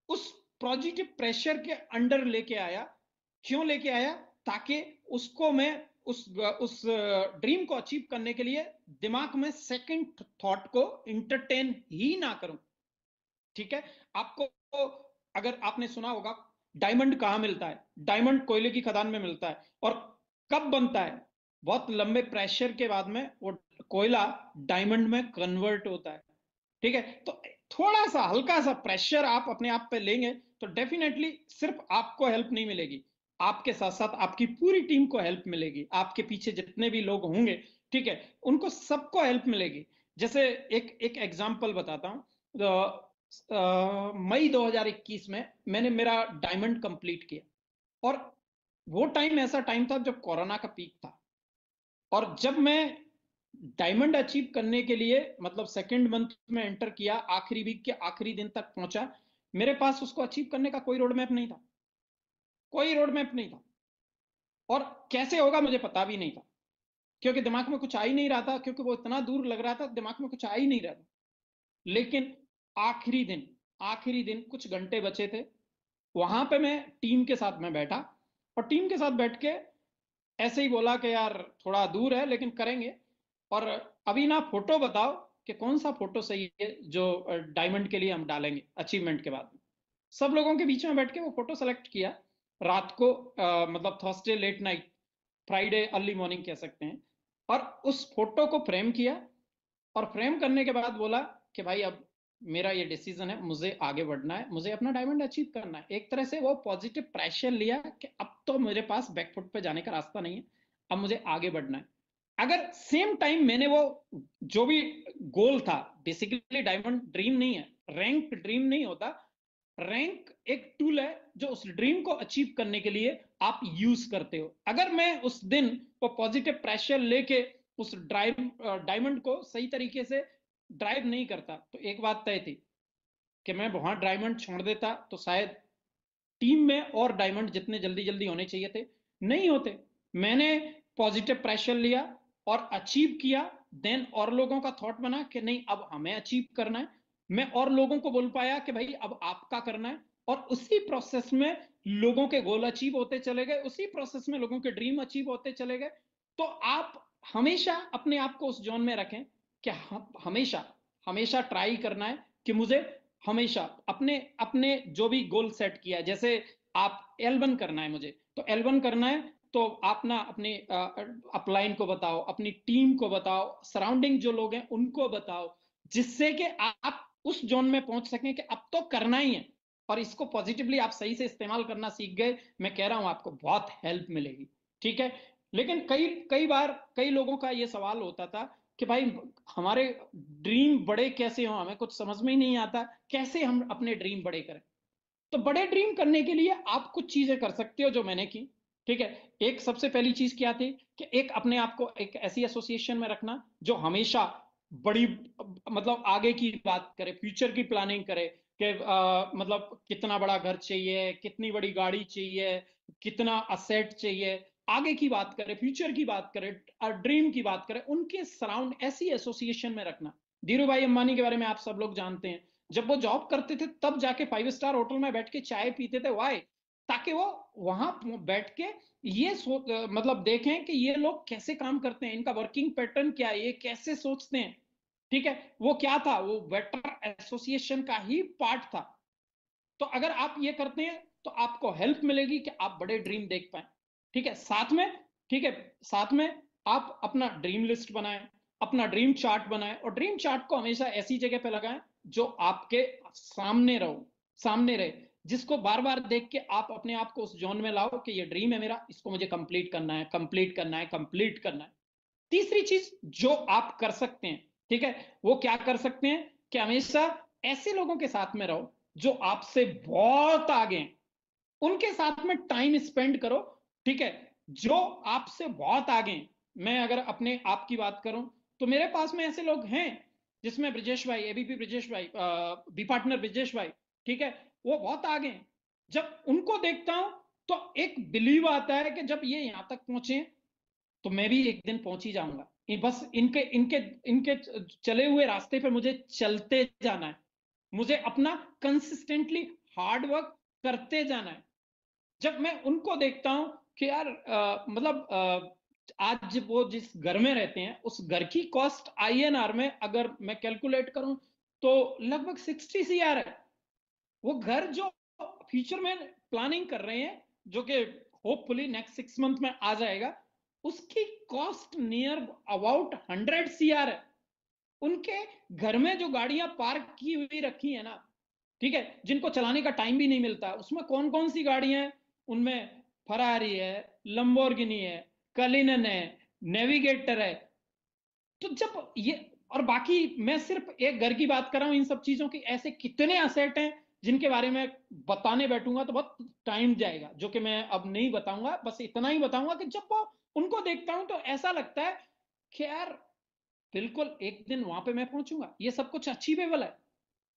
उस पॉजिटिव प्रेशर के अंडर लेके आया। क्यों लेके आया? ताकि उसको मैं उस ड्रीम को अचीव करने के लिए दिमाग में सेकंड थॉट को इंटरटेन ही ना करूं। ठीक है, आपको अगर आपने सुना होगा डायमंड कहां मिलता है? डायमंड कोयले की खदान में मिलता है। और कब बनता है? बहुत लंबे प्रेशर के बाद में वो कोयला डायमंड में कन्वर्ट होता है। ठीक है, तो थोड़ा सा हल्का सा प्रेशर आप अपने आप पे लेंगे तो डेफिनेटली सिर्फ आपको हेल्प नहीं मिलेगी, आपके साथ साथ आपकी पूरी टीम को हेल्प मिलेगी, आपके पीछे जितने भी लोग होंगे, ठीक है, उनको सबको हेल्प मिलेगी। जैसे एक एक एग्जांपल बताता हूं। मई 2021 में मैंने मेरा डायमंड कंप्लीट किया, और वो टाइम ऐसा टाइम था जब कोरोना का पीक था। और जब मैं डायमंड अचीव करने के लिए मतलब सेकंड मंथ में एंटर किया, आखिरी वीक के आखिरी दिन तक पहुंचा, मेरे पास उसको अचीव करने का कोई रोड मैप नहीं था, कोई रोड मैप नहीं था। और कैसे होगा मुझे पता भी नहीं था, क्योंकि दिमाग में कुछ आ ही नहीं रहा था, क्योंकि वो इतना दूर लग रहा था, दिमाग में कुछ आ ही नहीं रहा था। लेकिन आखिरी दिन, आखिरी दिन कुछ घंटे बचे थे, वहां पे मैं टीम के साथ में बैठा, और टीम के साथ बैठ के ऐसे ही बोला कि यार थोड़ा दूर है लेकिन करेंगे, और अभी ना फोटो बताओ कि कौन सा फोटो सही है जो डायमंड के लिए हम डालेंगे अचीवमेंट के बाद में। सब लोगों के बीच में बैठ के वो फोटो सेलेक्ट किया रात को, मतलब Thursday late night, Friday early morning कह सकते हैं। और उस फोटो को फ्रेम किया, और फ्रेम करने के बाद बोला कि भाई अब मेरा ये डिसीजन है, मुझे आगे बढ़ना है, मुझे अपना डायमंड अचीव करना है। एक तरह से वो पॉजिटिव प्रेशर लिया कि अब तो मेरे पास बैकफुट पे जाने का रास्ता नहीं है, अब मुझे आगे बढ़ना है। अगर सेम टाइम मैंने वो जो भी गोल था, बेसिकली डायमंड ड्रीम नहीं है, रैंक ड्रीम नहीं होता, रैंक एक टूल है जो उस ड्रीम को अचीव करने के लिए आप यूज करते हो। अगर मैं उस दिन वो पॉजिटिव प्रेशर लेके उस डायमंड को सही तरीके से ड्राइव नहीं करता, तो एक बात तय थी कि मैं वहां डायमंड छोड़ देता तो शायद टीम में और डायमंड जितने जल्दी जल्दी होने चाहिए थे नहीं होते। मैंने पॉजिटिव प्रेशर लिया और अचीव किया। देन और लोगों का थॉट बना कि नहीं अब हमें अचीव करना है। मैं और लोगों को बोल पाया कि भाई अब आपका करना है, और उसी प्रोसेस में लोगों के गोल अचीव होते चले गए, उसी प्रोसेस में लोगों के ड्रीम अचीव होते चले गए। तो आप हमेशा अपने आप को उस जोन में रखें कि हमेशा हमेशा ट्राई करना है कि मुझे हमेशा अपने अपने जो भी गोल सेट किया, जैसे आप L1 करना है मुझे, तो L1 करना है तो आप ना अपने अपलाइन को बताओ, अपनी टीम को बताओ, सराउंडिंग जो लोग हैं उनको बताओ, जिससे कि आप उस जोन में पहुंच सकें कि अब तो करना ही है। और इसको पॉजिटिवली आप सही से इस्तेमाल करना सीख गए, मैं कह रहा हूं आपको बहुत हेल्प मिलेगी। ठीक है। लेकिन कई कई बार कई लोगों का यह सवाल होता था कि भाई हमारे ड्रीम बड़े कैसे हो, हमें कुछ समझ में ही नहीं आता, कैसे हम अपने ड्रीम बड़े करें। तो बड़े ड्रीम करने के लिए आप कुछ चीजें कर सकते हो जो मैंने की। ठीक है। एक सबसे पहली चीज क्या थी कि एक अपने आप को एक ऐसी एसोसिएशन में रखना जो हमेशा बड़ी मतलब आगे की बात करे, फ्यूचर की प्लानिंग करे कि मतलब कितना बड़ा घर चाहिए, कितनी बड़ी गाड़ी चाहिए, कितना असेट चाहिए, आगे की बात करे, फ्यूचर की बात करे, ड्रीम की बात करे, उनके सराउंड ऐसी एसोसिएशन में रखना। धीरू भाई अंबानी के बारे में आप सब लोग जानते हैं, जब वो जॉब करते थे तब जाके 5 स्टार होटल में बैठ के चाय पीते थे। वाई? ताकि वो वहां बैठ के ये मतलब देखें कि ये लोग कैसे काम करते हैं, इनका वर्किंग पैटर्न क्या है, ये कैसे सोचते हैं। ठीक है। वो क्या था, वो वेटर एसोसिएशन का ही पार्ट था। तो अगर आप ये करते हैं तो आपको हेल्प मिलेगी कि आप बड़े ड्रीम देख पाए। ठीक है। साथ में, ठीक है, साथ में आप अपना ड्रीम लिस्ट बनाएं, अपना ड्रीम चार्ट बनाएं, और ड्रीम चार्ट को हमेशा ऐसी जगह पे लगाएं जो आपके सामने रहो, सामने रहे, जिसको बार बार देख के आप अपने आप को उस जोन में लाओ कि ये ड्रीम है मेरा, इसको मुझे कंप्लीट करना है, कंप्लीट करना है, कंप्लीट करना है। तीसरी चीज जो आप कर सकते हैं, ठीक है, वो क्या कर सकते हैं कि हमेशा ऐसे लोगों के साथ में रहो जो आपसे बहुत आगे हैं, उनके साथ में टाइम स्पेंड करो। ठीक है। जो आपसे बहुत आगे हैं, मैं अगर अपने आप की बात करूं तो मेरे पास में ऐसे लोग हैं, जिसमें ब्रिजेश भाई, एबीपी ब्रिजेश भाई, बी पार्टनर ब्रिजेश भाई, ठीक है, वो बहुत आगे हैं। जब उनको देखता हूं तो एक बिलीव आता है कि जब ये यहां तक पहुंचे तो मैं भी एक दिन पहुंच ही जाऊंगा। बस इनके इनके इनके चले हुए रास्ते पे मुझे चलते जाना है, मुझे अपना कंसिस्टेंटली हार्ड वर्क करते जाना है। जब मैं उनको देखता हूं कि यार मतलब आज वो जिस घर में रहते हैं उस घर की कॉस्ट INR में अगर मैं कैलकुलेट करूं तो लगभग 60 CR है। वो घर जो फ्यूचर में प्लानिंग कर रहे हैं, जो कि होपफुली नेक्स्ट 6 मंथ में आ जाएगा, उसकी कॉस्ट नियर अबाउट 100 CR है। उनके घर में जो गाड़ियां पार्क की हुई रखी है ना, ठीक है, जिनको चलाने का टाइम भी नहीं मिलता, उसमें कौन कौन सी गाड़ियां हैं, उनमें फरारी है, लंबोर्गिनी है, कलिनन है, नेविगेटर है। तो जब ये, और बाकी मैं सिर्फ एक घर की बात कर रहा हूं, इन सब चीजों की ऐसे कितने असेट हैं जिनके बारे में बताने बैठूंगा तो बहुत टाइम जाएगा, जो कि मैं अब नहीं बताऊंगा। बस इतना ही बताऊंगा कि जब वो उनको देखता हूं तो ऐसा लगता है कि यार बिल्कुल एक दिन वहां पे मैं पहुंचूंगा, ये सब कुछ अचीवेबल है,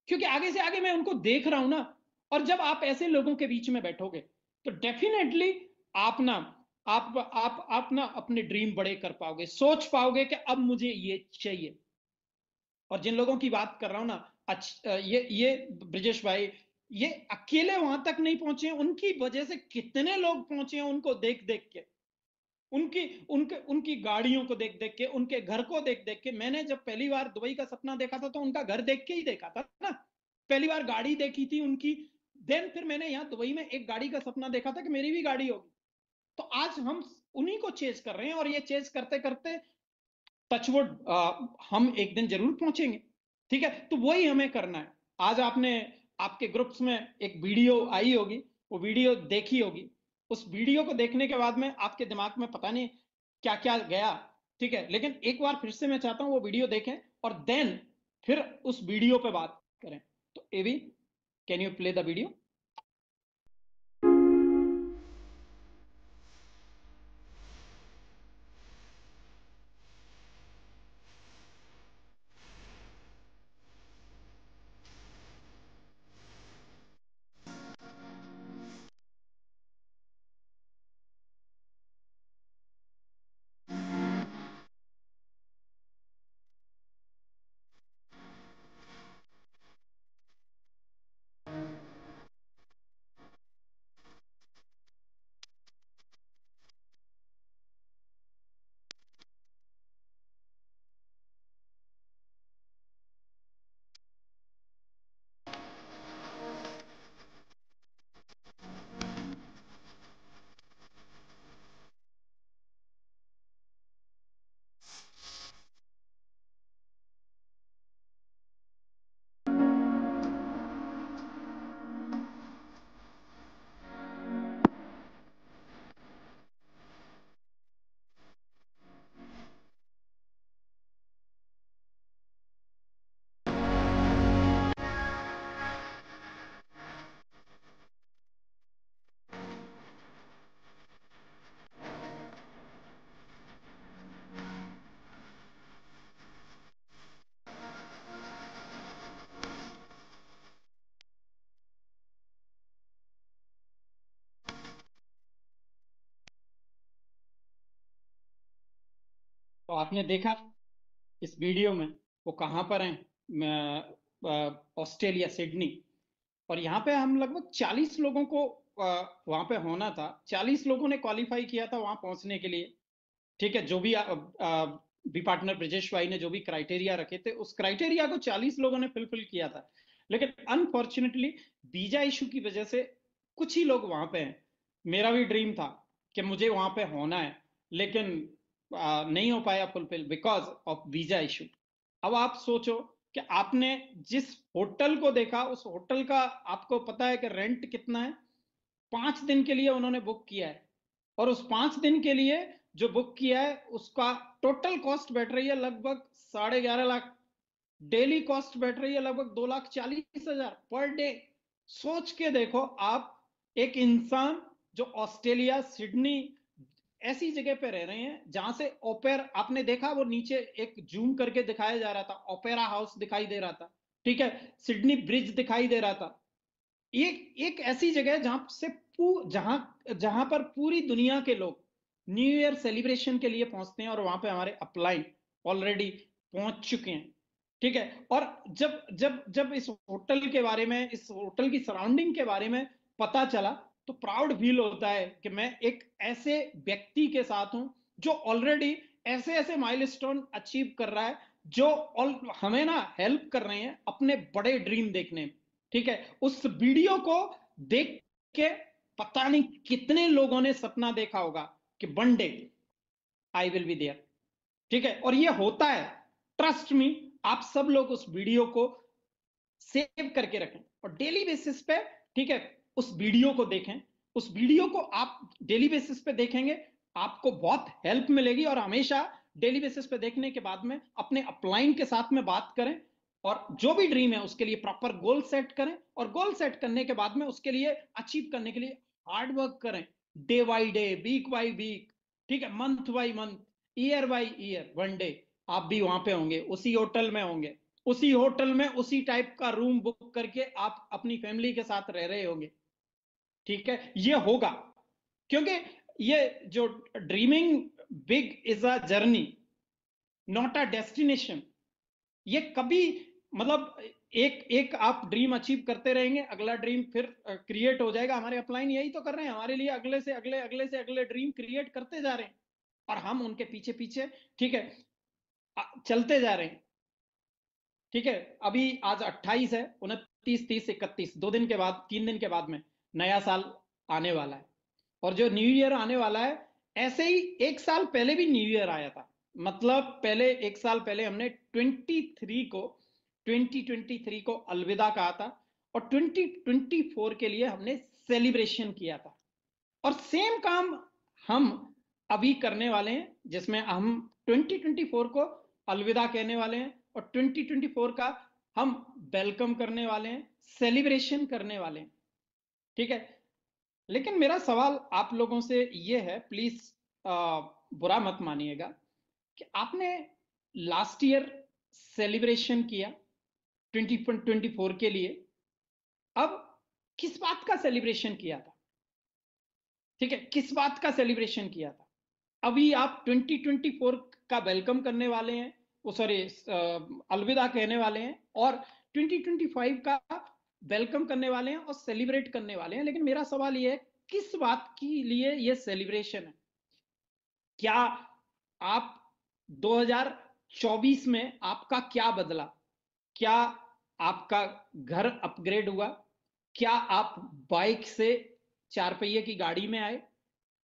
क्योंकि आगे से आगे मैं उनको देख रहा हूं ना। और जब आप ऐसे लोगों के बीच में बैठोगे तो डेफिनेटली आप ना, आप ना अपने ड्रीम बड़े कर पाओगे, सोच पाओगे कि अब मुझे ये चाहिए। और जिन लोगों की बात कर रहा हूं ना, ये ब्रिजेश भाई, ये अकेले वहां तक नहीं पहुंचे, उनकी वजह से कितने लोग पहुंचे हैं उनको देख देख के, उनकी उनके उनकी गाड़ियों को देख देख के, उनके घर को देख देख के। मैंने जब पहली बार दुबई का सपना देखा था तो उनका घर देख के ही देखा था ना, पहली बार गाड़ी देखी थी उनकी। देन फिर मैंने यहाँ दुबई में एक गाड़ी का सपना देखा था कि मेरी भी गाड़ी होगी। तो आज हम उन्हीं को चेज कर रहे हैं, और ये चेज करते करते टचवुड हम एक दिन जरूर पहुंचेंगे। ठीक है, तो वही हमें करना है। आज आपने आपके ग्रुप्स में एक वीडियो आई होगी, वो वीडियो देखी होगी। उस वीडियो को देखने के बाद में आपके दिमाग में पता नहीं क्या क्या गया। ठीक है, लेकिन एक बार फिर से मैं चाहता हूं वो वीडियो देखें और देन फिर उस वीडियो पे बात करें। तो AV, can you play the video? तो आपने देखा इस वीडियो में वो कहाँ पर हैं? Australia, Sydney. और यहाँ पे हम लगभग 40 लोगों को वहां पे होना था, 40 लोगों ने क्वालिफाई किया था वहां पहुंचने के लिए। ठीक है, जो भी बी पार्टनर ब्रजेश भाई ने जो भी क्राइटेरिया रखे थे, उस क्राइटेरिया को 40 लोगों ने फुलफिल किया था। लेकिन अनफॉर्चुनेटली वीजा इशू की वजह से कुछ ही लोग वहां पे हैं। मेरा भी ड्रीम था कि मुझे वहां पे होना है, लेकिन नहीं हो पाया fulfil because of visa issue. अब आप सोचो कि आपने जिस होटल को देखा, उस होटल का आपको पता है कि रेंट कितना है? 5 दिन के लिए उन्होंने बुक किया है, और उस 5 दिन के लिए जो बुक किया है उसका टोटल कॉस्ट बैठ रही है लगभग 11.5 लाख। डेली कॉस्ट बैठ रही है लगभग 2,40,000 पर डे। सोच के देखो आप, एक इंसान जो ऑस्ट्रेलिया, सिडनी ऐसी जगह पे रह रहे हैं जहां से ओपेरा, आपने देखा वो नीचे एक जूम करके दिखाया जा रहा था, ओपेरा हाउस दिखाई दे रहा था। ठीक है, सिडनी ब्रिज दिखाई दे रहा था। एक एक ऐसी जगह है जहां से जहां जहां पर पूरी दुनिया के लोग न्यू ईयर सेलिब्रेशन के लिए पहुंचते हैं, और वहां पे हमारे अपलाइन ऑलरेडी पहुंच चुके हैं। ठीक है, और जब जब जब इस होटल के बारे में, इस होटल की सराउंडिंग के बारे में पता चला, तो प्राउड फील होता है कि मैं एक ऐसे व्यक्ति के साथ हूं जो ऑलरेडी ऐसे ऐसे माइलस्टोन अचीव कर रहा है, जो हमें ना हेल्प कर रहे हैं अपने बड़े ड्रीम देखने में। ठीक है, उस वीडियो को देख के पता नहीं कितने लोगों ने सपना देखा होगा कि one day I will be there. ठीक है, और ये होता है, ट्रस्ट मी। आप सब लोग उस वीडियो को सेव करके रखें और डेली बेसिस पे, ठीक है, उस वीडियो को देखें। उस वीडियो को आप डेली बेसिस पे देखेंगे, आपको बहुत हेल्प मिलेगी। और हमेशा डेली बेसिस पे देखने के बाद में अपने अपलाइन के साथ में बात करें, और जो भी ड्रीम है उसके लिए प्रॉपर गोल सेट करें, और गोल सेट करने के बाद में उसके लिए अचीव करने के लिए हार्ड वर्क करें, day by day, week by week, ठीक है, month by month, year by year. One day आप भी वहां पे होंगे, उसी होटल में होंगे, उसी होटल में उसी टाइप का रूम बुक करके आप अपनी फैमिली के साथ रह रहे होंगे, ठीक है। ये होगा, क्योंकि ये जो dreaming big is a journey, not a destination. ये कभी, मतलब एक एक आप ड्रीम अचीव करते रहेंगे, अगला ड्रीम फिर क्रिएट हो जाएगा। हमारे अपलाइन यही तो कर रहे हैं, हमारे लिए अगले से अगले, अगले से अगले ड्रीम क्रिएट करते जा रहे हैं, और हम उनके पीछे पीछे, ठीक है, चलते जा रहे हैं, ठीक है। अभी आज 28 है, 29, 30, 31, 2 दिन के बाद, 3 दिन के बाद में नया साल आने वाला है। और जो न्यू ईयर आने वाला है, ऐसे ही 1 साल पहले भी न्यू ईयर आया था। मतलब पहले 1 साल पहले हमने 2023 को अलविदा कहा था, और 2024 के लिए हमने सेलिब्रेशन किया था। और सेम काम हम अभी करने वाले हैं, जिसमें हम 2024 को अलविदा कहने वाले हैं, और 2024 का हम वेलकम करने वाले हैं, सेलिब्रेशन करने वाले हैं, ठीक है। लेकिन मेरा सवाल आप लोगों से यह है, प्लीज बुरा मत मानिएगा, कि आपने लास्ट ईयर सेलिब्रेशन किया 2024 के लिए, अब किस बात का सेलिब्रेशन किया था, ठीक है, किस बात का सेलिब्रेशन किया था। अभी आप 2024 का वेलकम करने वाले हैं, वो सॉरी, अलविदा कहने वाले हैं, और 2025 का वेलकम करने वाले हैं और सेलिब्रेट करने वाले हैं। लेकिन मेरा सवाल यह है, किस बात के लिए यह सेलिब्रेशन है? क्या आप 2024 में आपका क्या बदला? क्या आपका घर अपग्रेड हुआ? क्या आप बाइक से 4 पहिए की गाड़ी में आए?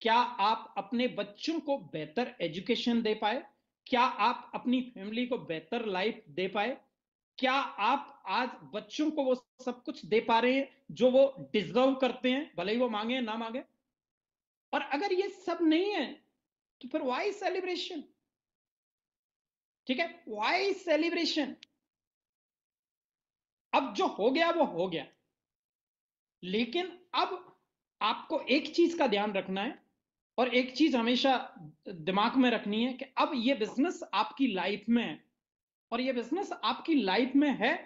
क्या आप अपने बच्चों को बेहतर एजुकेशन दे पाए? क्या आप अपनी फैमिली को बेहतर लाइफ दे पाए? क्या आप आज बच्चों को वो सब कुछ दे पा रहे हैं जो वो डिजर्व करते हैं, भले ही वो मांगे ना मांगे? और अगर ये सब नहीं है, तो फिर व्हाई सेलिब्रेशन? ठीक है, व्हाई सेलिब्रेशन? अब जो हो गया वो हो गया, लेकिन अब आपको एक चीज का ध्यान रखना है, और एक चीज हमेशा दिमाग में रखनी है, कि अब ये बिजनेस आपकी लाइफ में है, और ये बिजनेस आपकी लाइफ में है,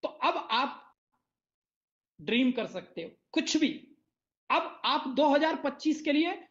तो अब आप ड्रीम कर सकते हो कुछ भी। अब आप 2025 के लिए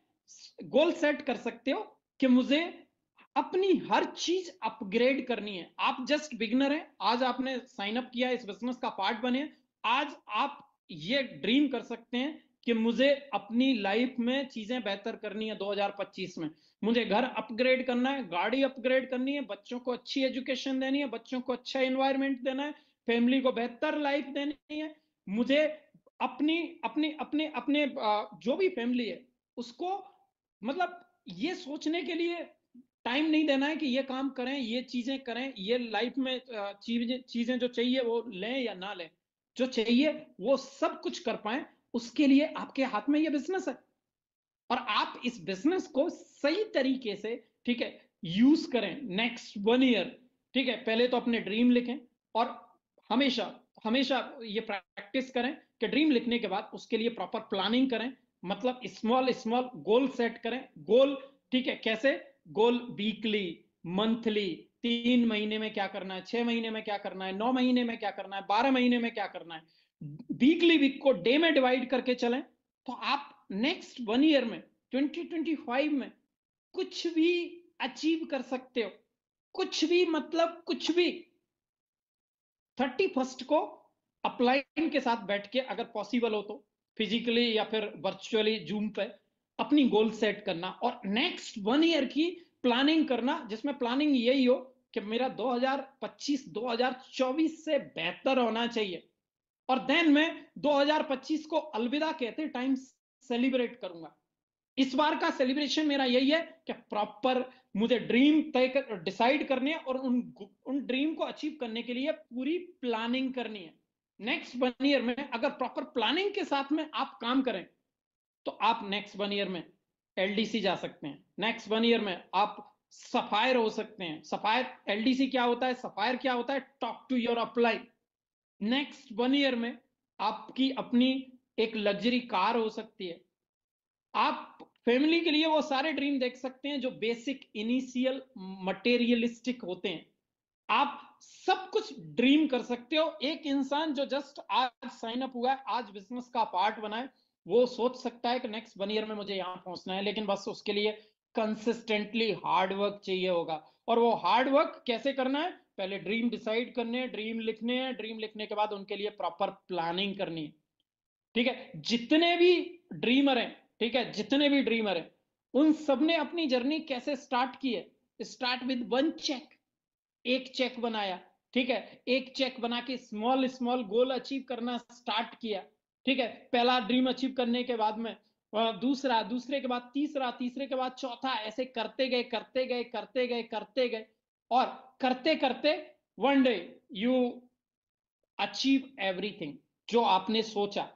गोल सेट कर सकते हो कि मुझे अपनी हर चीज अपग्रेड करनी है। आप जस्ट बिगिनर हैं, आज आपने साइन अप किया, इस बिजनेस का पार्ट बने, आज आप ये ड्रीम कर सकते हैं कि मुझे अपनी लाइफ में चीजें बेहतर करनी है 2025 में। मुझे घर अपग्रेड करना है, गाड़ी अपग्रेड करनी है, बच्चों को अच्छी एजुकेशन देनी है, बच्चों को अच्छा एनवायरमेंट देना है, फैमिली को बेहतर लाइफ देनी है। मुझे अपनी अपने अपने अपने जो भी फैमिली है उसको, मतलब ये सोचने के लिए टाइम नहीं देना है कि ये काम करें, ये चीजें करें, ये लाइफ में चीजें चीजें जो चाहिए वो लें या ना लें, जो चाहिए वो सब कुछ कर पाए, उसके लिए आपके हाथ में ये बिजनेस है। और आप इस बिजनेस को सही तरीके से, ठीक है, यूज करें नेक्स्ट 1 ईयर, ठीक है। पहले तो अपने ड्रीम लिखें, और हमेशा हमेशा ये प्रैक्टिस करें कि ड्रीम लिखने के बाद उसके लिए प्रॉपर प्लानिंग करें, मतलब स्मॉल स्मॉल गोल सेट करें। गोल, ठीक है, कैसे गोल? वीकली, मंथली, 3 महीने में क्या करना है, 6 महीने में क्या करना है, 9 महीने में क्या करना है, 12 महीने में क्या करना है। वीकली, वीक को डे में डिवाइड करके चलें, तो आप नेक्स्ट 1 ईयर में, 2025 में कुछ भी अचीव कर सकते हो। कुछ भी, मतलब कुछ भी। 31 को अपलाइन के साथ बैठ के, अगर पॉसिबल हो तो फिजिकली या फिर वर्चुअली जूम पे अपनी गोल सेट करना, और नेक्स्ट 1 ईयर की प्लानिंग करना, जिसमें प्लानिंग यही हो कि मेरा 2025 2024 से बेहतर होना चाहिए। और देन मैं 2025 को अलविदा कहते टाइम सेलिब्रेट करूंगा। इस बार का सेलिब्रेशन मेरा यही है कि प्रॉपर मुझे ड्रीम तय कर, डिसाइड करनी है, और उन ड्रीम को अचीव करने के लिए पूरी प्लानिंग करनी है। नेक्स्ट 1 ईयर में अगर प्रॉपर प्लानिंग के साथ में आप काम करें, तो आप नेक्स्ट 1 ईयर में LDC जा सकते हैं, नेक्स्ट 1 ईयर में आप सफायर हो सकते हैं। सफायर, LDC क्या होता है, सफायर क्या होता है, talk to your upline. Next 1 year में आपकी अपनी एक लग्जरी कार हो सकती है। आप फैमिली के लिए वो सारे ड्रीम देख सकते हैं जो बेसिक इनिशियल मटेरियलिस्टिक होते हैं। आप सब कुछ ड्रीम कर सकते हो। एक इंसान जो जस्ट आज साइन अप हुआ है, आज बिजनेस का पार्ट बना है, वो सोच सकता है कि नेक्स्ट 1 ईयर में मुझे यहां पहुंचना है, लेकिन बस उसके लिए कंसिस्टेंटली हार्ड वर्क चाहिए होगा। और वो हार्ड वर्क कैसे करना है, पहले ड्रीम डिसाइड करने हैं, ड्रीम लिखने हैं, ड्रीम लिखने के बाद उनके लिए प्रॉपर प्लानिंग करनी है। ठीक है, जितने भी ड्रीमर हैं, ठीक है, जितने भी ड्रीमर हैं, उन सब ने अपनी जर्नी कैसे स्टार्ट की है, स्टार्ट विद 1 चेक। एक चेक बनाया, ठीक है, एक चेक बना के स्मॉल स्मॉल गोल अचीव करना स्टार्ट किया। ठीक है, पहला ड्रीम अचीव करने के बाद में दूसरा, दूसरे के बाद तीसरा, तीसरे के बाद चौथा, ऐसे करते गए करते गए करते गए करते गए, और करते करते one day you achieve everything जो आपने सोचा।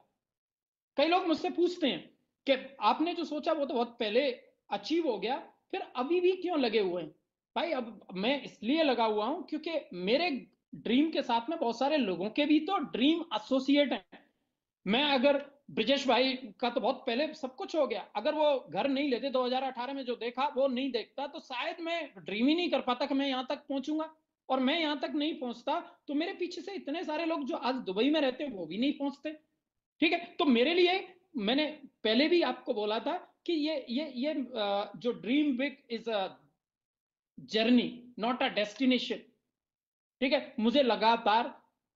कई लोग मुझसे पूछते हैं कि आपने जो सोचा वो तो बहुत पहले अचीव हो गया, फिर अभी भी क्यों लगे हुए हैं? भाई अब मैं इसलिए लगा हुआ हूं क्योंकि मेरे ड्रीम के साथ में बहुत सारे लोगों के भी तो ड्रीम एसोसिएट हैं। मैं अगर ब्रिजेश भाई का तो बहुत पहले सब कुछ हो गया, अगर वो घर नहीं लेते 2018 में जो देखा वो नहीं देखता तो शायद मैं ड्रीम ही नहीं कर पाता कि मैं यहां तक पहुंचूंगा। और मैं यहां तक नहीं पहुंचता तो मेरे पीछे से इतने सारे लोग जो आज दुबई में रहते हैं वो भी नहीं पहुंचते। ठीक है, तो मेरे लिए, मैंने पहले भी आपको बोला था कि ये जो dream big is a journey not a destination. ठीक है, मुझे लगातार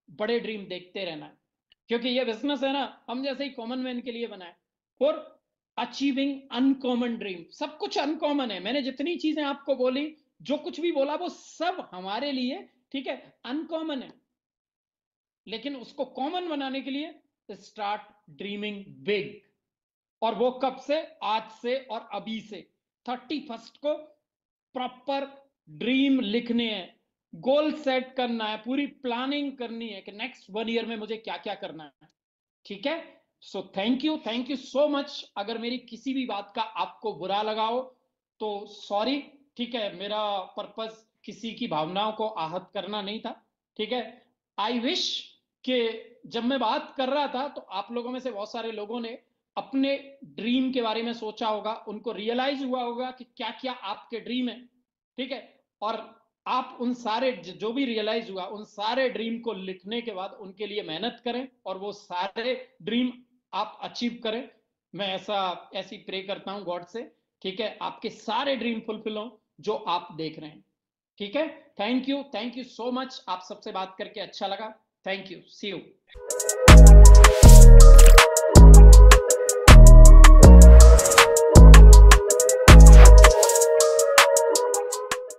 बड़े ड्रीम देखते रहना है, क्योंकि ये बिजनेस है ना, हम जैसे ही कॉमन मैन के लिए बना है फॉर अचीविंग अनकॉमन ड्रीम। सब कुछ अनकॉमन है, मैंने जितनी चीजें आपको बोली, जो कुछ भी बोला, वो सब हमारे लिए, ठीक है, अनकॉमन है। लेकिन उसको कॉमन बनाने के लिए स्टार्ट ड्रीमिंग बिग। और वो कब से, आज से और अभी से। 31 को प्रॉपर ड्रीम लिखने हैं, गोल सेट करना है, पूरी प्लानिंग करनी है कि नेक्स्ट 1 ईयर में मुझे क्या क्या करना है। ठीक है, so thank you so much. अगर मेरी किसी भी बात का आपको बुरा लगा हो तो सॉरी। ठीक है, मेरा पर्पस किसी की भावनाओं को आहत करना नहीं था। ठीक है, आई विश कि जब मैं बात कर रहा था तो आप लोगों में से बहुत सारे लोगों ने अपने ड्रीम के बारे में सोचा होगा, उनको रियलाइज हुआ होगा कि क्या क्या आपके ड्रीम है। ठीक है, और आप उन सारे, जो भी रियलाइज हुआ, उन सारे ड्रीम को लिखने के बाद उनके लिए मेहनत करें और वो सारे ड्रीम आप अचीव करें। मैं ऐसी प्रे करता हूं गॉड से। ठीक है, आपके सारे ड्रीम फुलफिल हो जो आप देख रहे हैं। ठीक है, थैंक यू सो मच। आप सबसे बात करके अच्छा लगा। Thank you, see you.